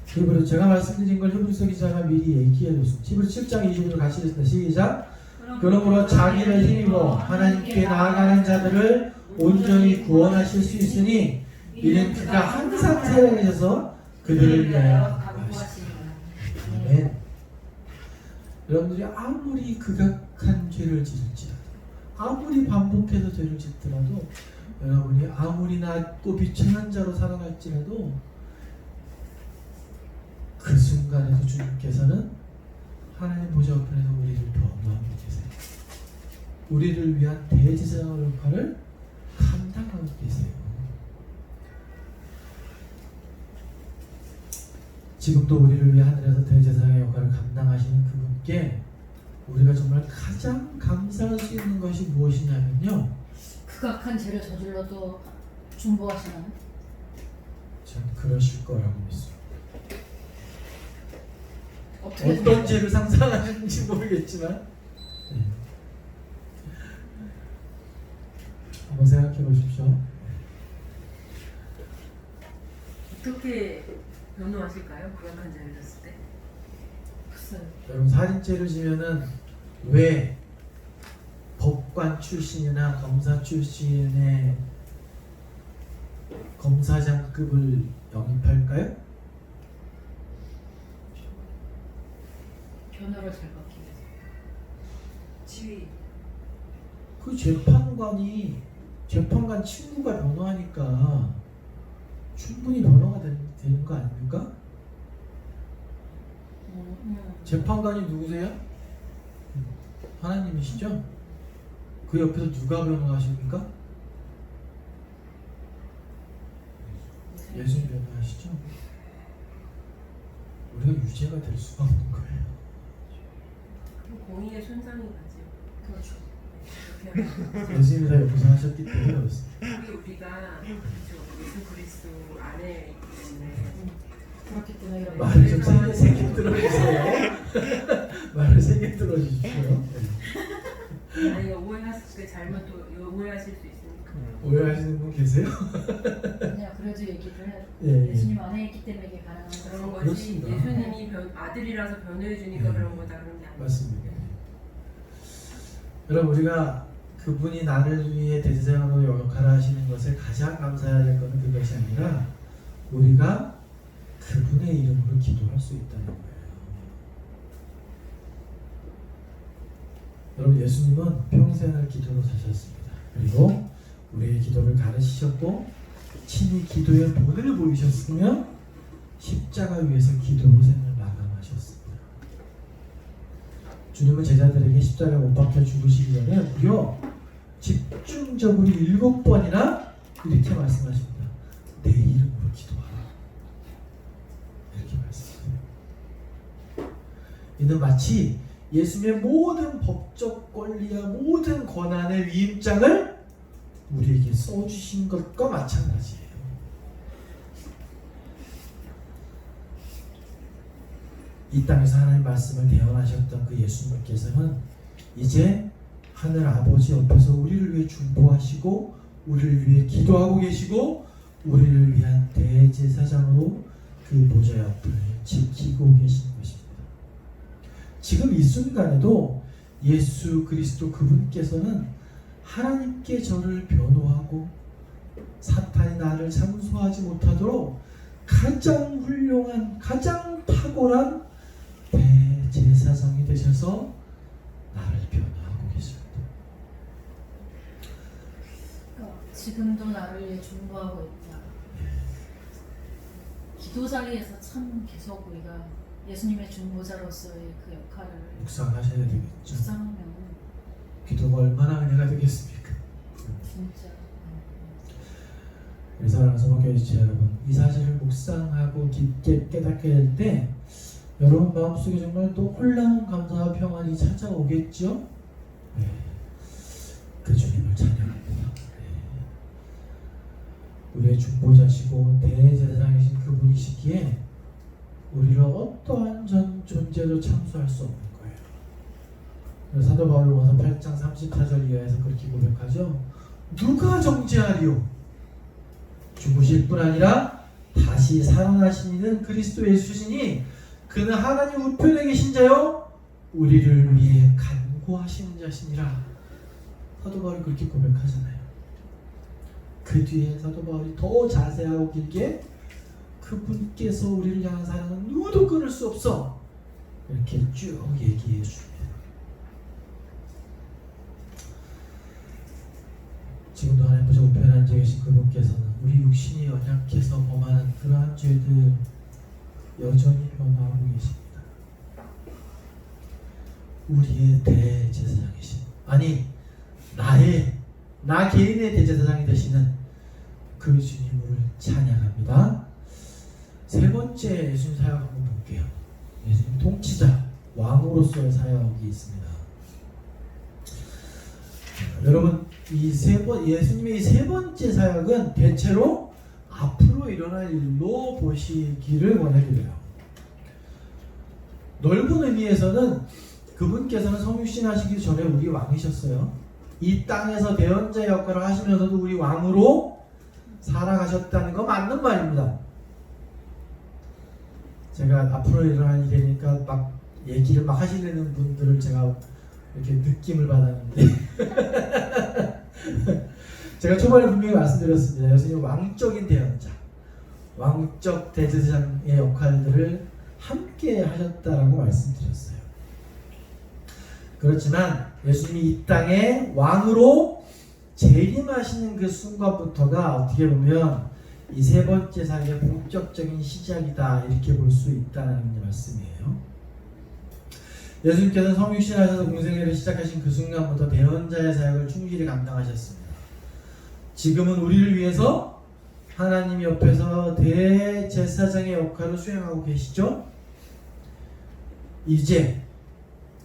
히브리 제가 말씀드린 걸 히브리서 기자가 미리 얘기해 줬습니다. 히브리서 7장 25절 같이 읽습니다. 시작. 그러므로 자기를 힘입어 하나님께 나아가는 자들을 온전히 구원하실 수 있으니 이는 그가 항상 살아계셔서 그들을 위하여 하시니라. 아멘. 여러분들이 아무리 극악한 죄를 지을지라도 아무리 반복해서 죄를 짓더라도 여러분이 아무리 낮고 비천한 자로 살아갈지라도 그 순간에도 주님께서는 하나님 보좌 우편에서 우리를 변호하고 계세요. 우리를 위한 대제사장 역할을 감당하고 계세요. 지금도 우리를 위해 하늘에서 대제사장의 역할을 감당하시는 그분께 우리가 정말 가장 감사할 수 있는 것이 무엇이냐면요. 극악한 죄를 저질러도 중보하시나요? 전 그러실 거라고 믿습니다. 어떤 죄를 상상하시는지 모르겠지만 네. 한번 생각해 보십시오. 어떻게 변호하실까요? 극악한 죄를 졌을 때? 글쎄요. 여러분 살인죄를 지면은 왜 법관 출신이나 검사 출신의 검사장급을 영입할까요? 변호를 잘 받기 위해서. 지휘. 그 재판관 친구가 변호하니까 충분히 변호가 되는 거 아닙니까? 재판관이 누구세요? 하나님이시죠? 그 옆에서 누가 변호하십니까? 예수 변호하시죠? 우리가 유죄가 될 수가 없는 거예요. 공의의 손상이 가지. 그렇죠. 그렇게 하면 예수님이 다 여기서 하셨기 때문에 그렇습니다. 우리가 그렇죠. 예수 그리스도 안에 있기 때문에 그렇기 때문에 이런 말을 좀 세게 들어주세요. 말을 세게 들어주십시오. 아니 오해했을 때 잘못 또 오해하실 수 있으니까. 오해하시는 분 계세요? 그냥 그래도 얘기를 해야 예, 예수님 안에 있기 때문에 이게 가능한 그런 거죠. 거지. 그렇습니다. 예수님이 아들이라서 변호해 주니까 네. 그런 거다 그런 게 아니에요. 맞습니다. 여러분 우리가 그분이 나를 위해 대제사장으로 역할을 하시는 것을 가장 감사해야 될 것은 그것이 아니라 우리가 그분의 이름으로 기도할 수 있다는 거예요. 여러분 예수님은 평생을 기도로 사셨습니다. 그리고 우리의 기도를 가르치셨고 친히 기도의 본을 보이셨으며 십자가 위에서 기도로 생을 마감하셨습니다. 주님은 제자들에게 십자가에 못 박혀 죽으시기 전에 무려 집중적으로 7번이나 이렇게 말씀하십니다. 내 이름으로 기도하라. 이렇게 말씀하십니다. 이는 마치 예수님의 모든 법적 권리와 모든 권한의 위임장을 우리에게 써주신 것과 마찬가지예요. 이 땅에서 하나님 말씀을 대언하셨던 그 예수님께서는 이제 하늘 아버지 옆에서 우리를 위해 중보하시고 우리를 위해 기도하고 계시고 우리를 위한 대제사장으로 그 보좌 옆을 지키고 계신 것입니다. 지금 이 순간에도 예수 그리스도 그분께서는 하나님께 저를 변호하고 사탄이 나를 참소하지 못하도록 가장 훌륭한 가장 탁월한 대제사장이 되셔서 나를 변호하고 계십니다. 그러니까 지금도 나를 위해 중보하고 있다. 기도 자리에서 참 계속 우리가 예수님의 중보자로서의 그 역할을 묵상하셔야 되겠죠. 묵상하면 기도가 얼마나 은혜가 되겠습니까? 진짜 우리 사랑하는 성도교회 여러분, 이 사실을 묵상하고 깊게 깨닫게 될 때 여러분 마음속에 정말 또 놀라운 감사와 평안이 찾아오겠죠? 네. 그 주님을 찬양합니다. 네. 우리의 중보자시고 대제사장이신 그분이시기에 우리를 어떠한 존재도 참수할 수 없는 거예요. 사도 바울로서 8장 30사절 이하에서 그렇게 고백하죠. 누가 정죄하리요? 죽으실 뿐 아니라 다시 살아나신 이는 그리스도 예수시니 그는 하나님 우편에 계신 자요 우리를 위해 간구하시는 자시니라. 사도 바울이 그렇게 고백하잖아요. 그 뒤에 사도 바울이 더 자세하고 길게 그분께서 우리를 향한 사랑은 누구도 끊을 수 없어 이렇게 쭉 얘기해 줍니다. 지금도 하나님 보좌 우편에 앉아 계신 그분께서는 우리 육신이 연약해서 범하는 그러한 죄들 여전히 변호하고 계십니다. 우리의 대제사장이신, 아니 나 개인의 대제사장이 되시는 그 주님을 찬양합니다. 세 번째 예수님 사역 한번 볼게요. 예수님 통치자, 왕으로서의 사역이 있습니다. 여러분 예수님의 이 세 번째 사역은 대체로 앞으로 일어날 일로 보시기를 원해드려요. 넓은 의미에서는 그분께서는 성육신하시기 전에 우리 왕이셨어요. 이 땅에서 대언자 역할을 하시면서도 우리 왕으로 살아가셨다는 거 맞는 말입니다. 제가 앞으로 일어날 일이니까 막 얘기를 막 하시려는 분들을 제가 이렇게 느낌을 받았는데 제가 초반에 분명히 말씀드렸습니다. 예수님 왕적인 대언자, 왕적 대제사장의 역할들을 함께 하셨다라고 말씀드렸어요. 그렇지만 예수님이 이 땅에 왕으로 재림하시는 그 순간부터가 어떻게 보면 이 세 번째 사역의 본격적인 시작이다 이렇게 볼 수 있다는 말씀이에요. 예수님께서는 성육신하셔서 공생애를 시작하신 그 순간부터 대언자의 사역을 충실히 감당하셨습니다. 지금은 우리를 위해서 하나님 옆에서 대제사장의 역할을 수행하고 계시죠? 이제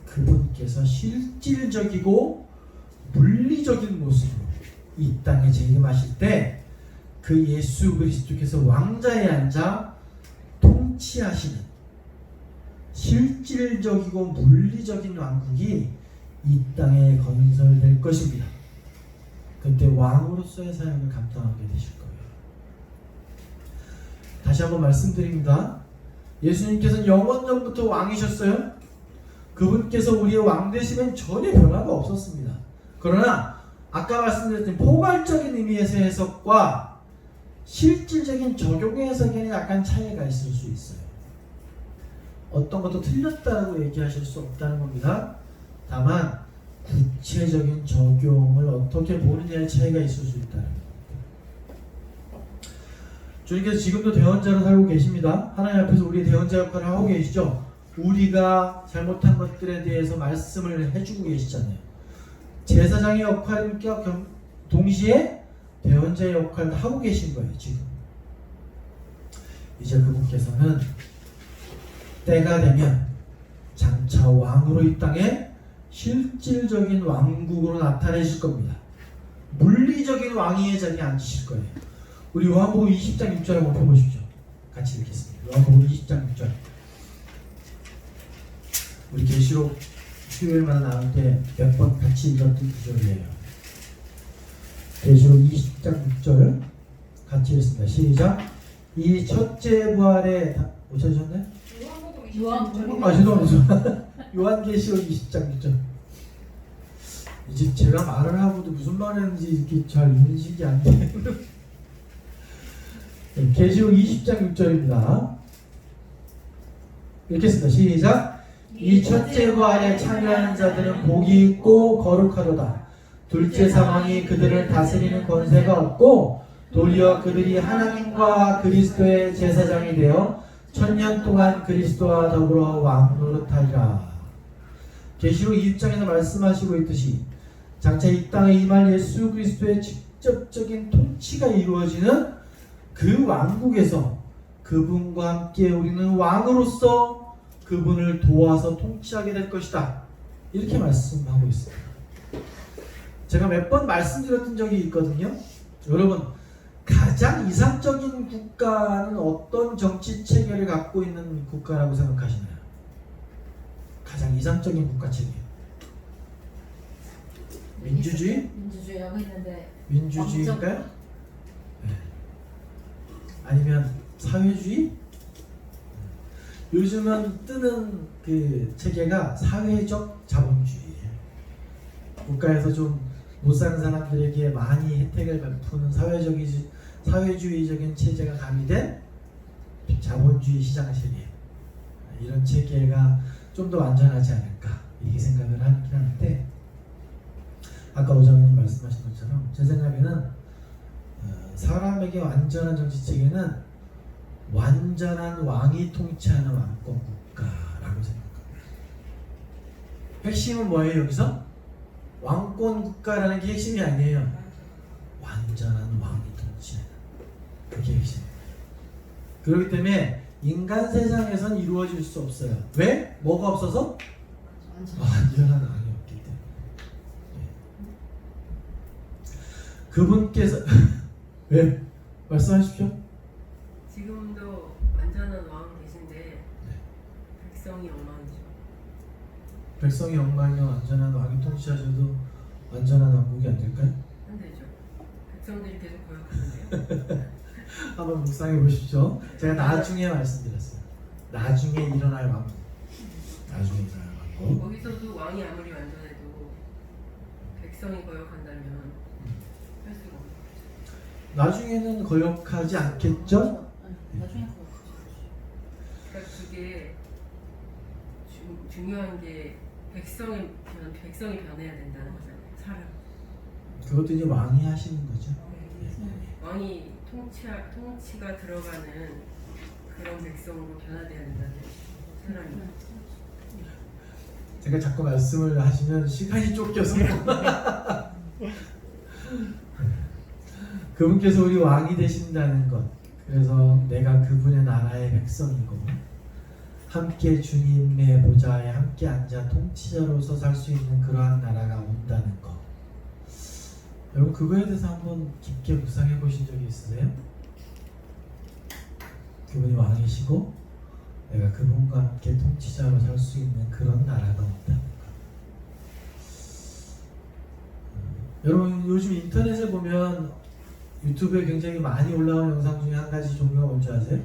그분께서 실질적이고 물리적인 모습으로 이 땅에 재림하실 때 그 예수 그리스도께서 왕자에 앉아 통치하시는 실질적이고 물리적인 왕국이 이 땅에 건설될 것입니다. 그때 왕으로서의 사역을 감당하게 되실 거예요. 다시 한번 말씀드립니다. 예수님께서는 영원전부터 왕이셨어요. 그분께서 우리의 왕 되시면 전혀 변화가 없었습니다. 그러나 아까 말씀드렸던 포괄적인 의미에서의 해석과 실질적인 적용의 해석에는 약간 차이가 있을 수 있어요. 어떤 것도 틀렸다고 얘기하실 수 없다는 겁니다. 다만 구체적인 적용을 어떻게 보느냐의 차이가 있을 수 있다는 겁니다. 주님께서 지금도 대언자로 살고 계십니다. 하나님 앞에서 우리의 대언자 역할을 하고 계시죠. 우리가 잘못한 것들에 대해서 말씀을 해주고 계시잖아요. 제사장의 역할과 동시에 대언자의 역할도 하고 계신 거예요. 지금 이제 그분께서는 때가 되면 장차 왕으로 이 땅에 실질적인 왕국으로 나타내실 겁니다. 물리적인 왕위의 자리에 앉으실 거예요. 우리 요한복음 20장 6절 한번 펴보십시오. 같이 읽겠습니다. 요한복음 20장 6절. 우리 계시록 수요일마다 나올 때 몇 번 같이 읽었던 구절이에요. 계시록 20장 6절 같이 읽습니다. 시작. 이 첫째 부활에 못 찾으셨나요? 요한복음 아 죄송합니다. 요한계시록 20장 6절. 이제 제가 말을 하고도 무슨 말 했는지 이렇게 잘 인식이 안 돼요. 계시록 20장 6절입니다. 읽겠습니다. 시작. 이 첫째 부활에 참여하는 자들은 복이 있고 거룩하도다. 둘째 사망이 그들을 다스리는 권세가 없고 도리어 그들이 하나님과 그리스도의 제사장이 되어 1000년 동안 그리스도와 더불어 왕노릇하리라. 계시록 20장에서 말씀하시고 있듯이 장차 이 땅에 임할 예수 그리스도의 직접적인 통치가 이루어지는 그 왕국에서 그분과 함께 우리는 왕으로서 그분을 도와서 통치하게 될 것이다. 이렇게 말씀하고 있습니다. 제가 몇 번 말씀드렸던 적이 있거든요. 여러분, 가장 이상적인 국가는 어떤 정치 체계를 갖고 있는 국가라고 생각하시나요? 가장 이상적인 국가 체계. 민주주의? 민주주의라고 했는데 민주주의일까요? 네. 아니면 사회주의? 요즘은 뜨는 그 체계가 사회적 자본주의예요. 국가에서 좀 못 사는 사람들에게 많이 혜택을 베푸는 사회주의적인 체제가 가미된 자본주의 시장 체계. 이런 체계가 좀 더 안전하지 않을까 이렇게 생각을 하긴 하는데, 아까 오장님 말씀하신 것처럼 제 생각에는 사람에게 완전한 정치 체계는 완전한 왕이 통치하는 왕권 국가라고 생각합니다. 핵심은 뭐예요? 여기서 왕권 국가라는 게 핵심이 아니에요. 완전한 왕이 통치하는 그게 핵심입니다. 그렇기 때문에 인간 세상에선 이루어질 수 없어요. 왜? 뭐가 없어서? 완전한 왕이 없기 때문에. 그분께서 왜? 말씀하십시오. 지금도 완전한 왕 계신데 백성이 엉망이죠. 백성이 엉망이면 완전한 왕이 통치하셔도 완전한 왕국이 안 될까요? 안 되죠. 백성들이 계속 거역하는데요. 한번 묵상해 보십시오. 제가 나중에 말씀드렸어요. 나중에 일어날 왕국. 나중에 일어날 왕국. 거기서도 왕이 아무리 완전해도 백성이 거역한다면 할 수가 없는 거죠. 나중에는 거역하지 않겠죠? 나중에 그러니까 그게 중요한 게 백성이 변해야 된다는 거잖아요. 사람. 그것도 이제 왕이 하시는 거죠. 왕이 통치가 들어가는 그런 백성으로 변화돼야 된다는 사람이. 제가 자꾸 말씀을 하시면 시간이 쫓겨서 그분께서 우리 왕이 되신다는 것, 그래서 내가 그분의 나라의 백성이고 함께 주님의 보좌에 함께 앉아 통치자로서 살 수 있는 그러한 나라가 온다는 것. 여러분 그거에 대해서 한번 깊게 묵상해 보신 적이 있으세요? 그분이 왕이시고 내가 그분과 함께 통치자로 살 수 있는 그런 나라가 온다는 것. 여러분 요즘 인터넷에 보면 유튜브에 굉장히 많이 올라온 영상 중에 한 가지 종류가 뭔지 아세요?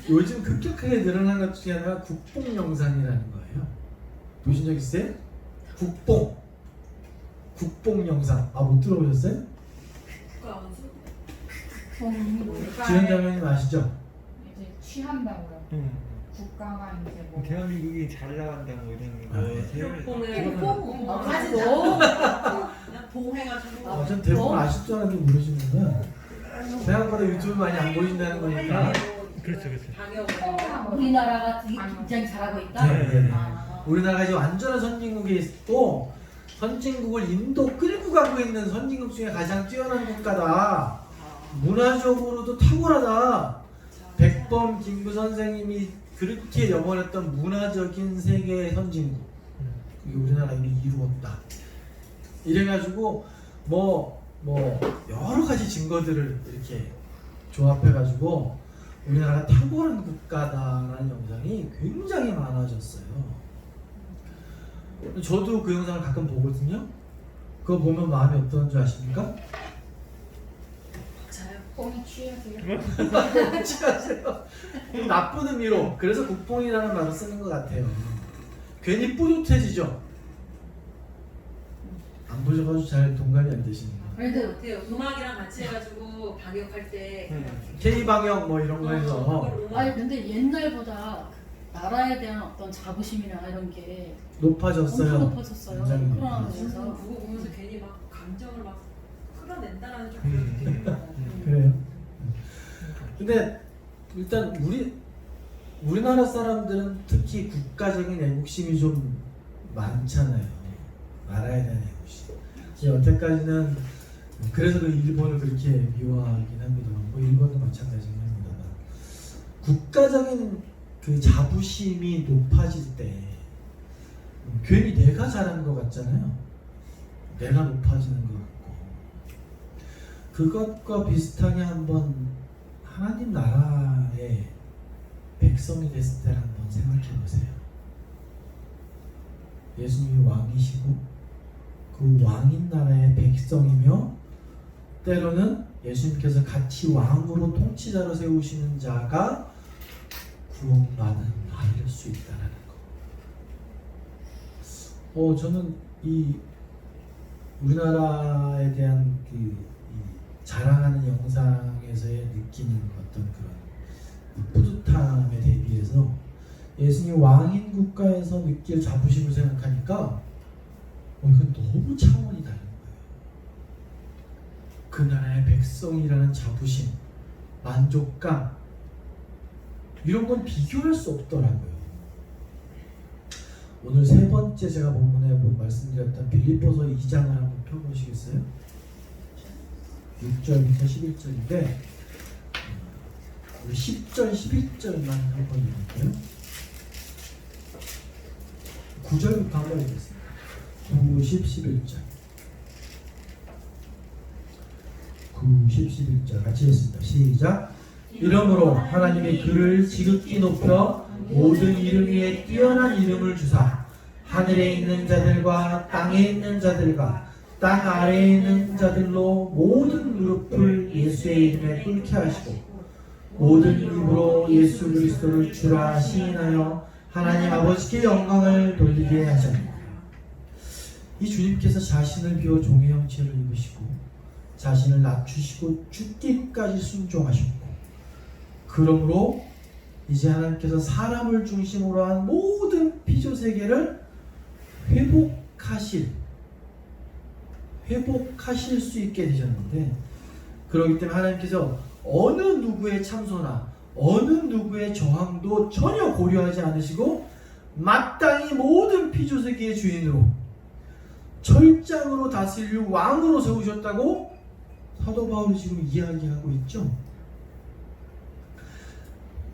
요즘 급격하게 늘어난 것 중에 하나가 국뽕 영상이라는 거예요. 보신 적 있어요? 국뽕 영상. 아, 못 들어보셨어요? 지원자매님 아시죠? 이제 취한다고요. 국가가 이제 뭐 대한민국이 잘 나간다 뭐 이런 거. 그냥 봉해가지고. 전 대부분 아실 줄 알았는데 모르시는구나. 생각보다 유튜브 많이 안 보신다는 거니까. 그렇죠. 우리나라가 굉장히 잘하고 있다. 네. 아. 우리나라가 이제 완전한 선진국에 있고 선진국을 인도 끌고 가고 있는 선진국 중에 가장 뛰어난 국가다. 문화적으로도 탁월하다. 백범 김구 선생님이 그렇게 염원했던 문화적인 세계의 선진국, 그게 우리나라가 이미 이루었다. 이래가지고 뭐 여러 가지 증거들을 이렇게 조합해가지고 우리나라가 탁월한 국가다라는 영상이 굉장히 많아졌어요. 저도 그 영상을 가끔 보거든요. 그거 보면 마음이 어떤 줄 아십니까? 뽕이 취하세요. 취하세요. 나쁜 의미로. 그래서 국뽕이라는 말을 쓰는 것 같아요. 괜히 뿌듯해지죠. 안 보셔가지고 잘 동감이 안 되시는 거. 그래도 어때요? 음악이랑 같이 해가지고 방역할 때. K-방역 뭐 이런 거 해서 아니 근데 옛날보다 나라에 대한 어떤 자부심이나 이런 게 높아졌어요. 엄청 높아졌어요. 굉장히 코로나 높아졌어요. 되면서. 그거 보면서 괜히 막 감정을 막 끌어낸다라는 좀 그런 느낌이 들어요. 그래요. 근데 일단 우리나라 사람들은 특히 국가적인 애국심이 좀 많잖아요. 나라에 대한 애국심. 여태까지는 그래서 그 일본을 그렇게 미워하긴 합니다. 뭐 일본도 마찬가지긴 합니다만 국가적인 그 자부심이 높아질 때 괜히 내가 잘하는 것 같잖아요. 내가 높아지는 것 같고 그것과 비슷하게 한번 하나님 나라의 백성이 됐을 때를 한번 생각해 보세요. 예수님이 왕이시고 그 왕인 나라의 백성이며 때로는 예수님께서 같이 왕으로 통치자로 세우시는 자가 구원받은 아이일 수 있다는 거. 저는 이 우리나라에 대한 이 자랑하는 영상에서의 느끼는 어떤 그런 뿌듯함에 대비해서 예수님 왕인 국가에서 느낄 자부심을 생각하니까 이건 너무 차원이 다른 거예요. 그 나라의 백성이라는 자부심, 만족감 이런 건 비교할 수 없더라고요. 오늘 세 번째 제가 본문에 말씀드렸던 빌립보서 2장을 한번 펴보시겠어요? 6절부터 11절인데 우리 10절, 11절만 한번 읽을게요. 9절부터 한번 읽겠습니다. 9, 10, 11절 9, 10, 11절 같이 읽습니다. 시작. 이러므로 하나님이 그를 지극히 높여 모든 이름 위에 뛰어난 이름을 주사 하늘에 있는 자들과 땅에 있는 자들과 땅 아래에 있는 자들로 모든 무릎을 예수의 이름에 꿇게 하시고 모든 입으로 예수 그리스도를 주라 시인하여 하나님 아버지께 영광을 돌리게 하셨습니다. 이 주님께서 자신을 비워 종의 형체를 입으시고 자신을 낮추시고 죽기까지 순종하셨고 그러므로 이제 하나님께서 사람을 중심으로 한 모든 피조 세계를 회복하실 수 있게 되셨는데 그렇기 때문에 하나님께서 어느 누구의 참소나 어느 누구의 저항도 전혀 고려하지 않으시고 마땅히 모든 피조세계의 주인으로 철장으로 다스릴 왕으로 세우셨다고 사도 바울이 지금 이야기하고 있죠.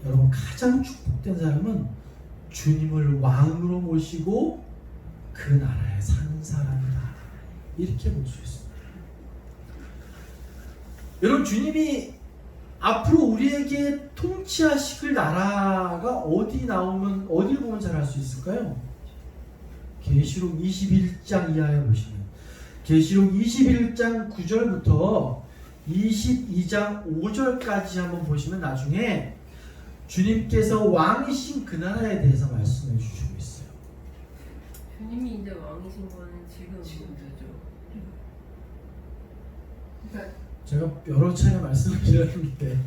여러분, 가장 축복된 사람은 주님을 왕으로 모시고 그 나라에 사는 사람이다. 이렇게 볼 수 있습니다. 여러분, 주님이 앞으로 우리에게 통치하실 나라가 어디 나오면, 어딜 보면 잘 알 수 있을까요? 계시록 21장 이하에 보시면 계시록 21장 9절부터 22장 5절까지 한번 보시면 나중에 주님께서 왕이신 그 나라에 대해서 말씀해 주시고 있어요. 주님이 이제 왕이신 거는 지금이죠. 그러니까, 제가 여러 차례 말씀을 드렸는데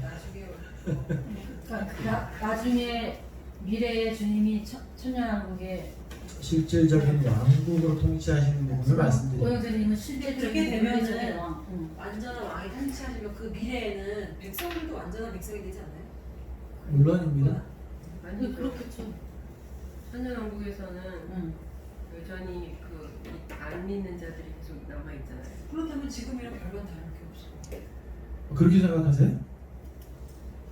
그러니까 나중에 미래의 주님이 천년왕국의 실질적인 왕국으로 통치하시는 부분을 말씀드립니다. 오영재님은 실제적인 그렇게 되면은 미래의 왕. 완전한 왕이 통치하시면 그 미래에는 백성들도 완전한 백성이 되지 않나요? 물론입니다. 완전 그렇겠죠. 천년왕국에서는 응. 여전히 그 안 믿는 자들이 계속 남아 있잖아요. 그렇다면 지금이랑 별반 다를 게 없어. 그렇게 생각하세요?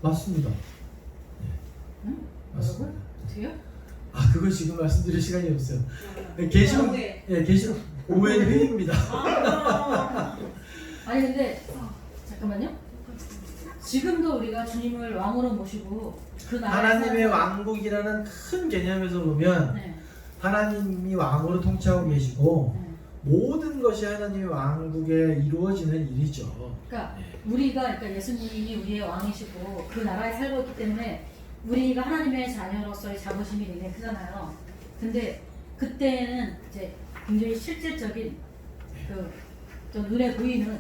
맞습니다. 네. 응? 맞습니다. 어떻게요? 아, 그거 지금 말씀드릴 시간이 없어요. 계시록, 예, 계시록 오해 회의입니다. 아니 근데 잠깐만요. 지금도 우리가 주님을 왕으로 모시고 그 나라에 하나님의 살아서- 왕국이라는 큰 개념에서 보면 네. 하나님이 왕으로 통치하고 계시고 네. 모든 것이 하나님의 왕국에 이루어지는 일이죠. 그러니까 그러니까 예수님이 우리의 왕이시고 그 나라에 살고 있기 때문에 우리가 하나님의 자녀로서의 자부심이 굉장히 크잖아요. 근데 그때는 이제 굉장히 실질적인 그 눈에 보이는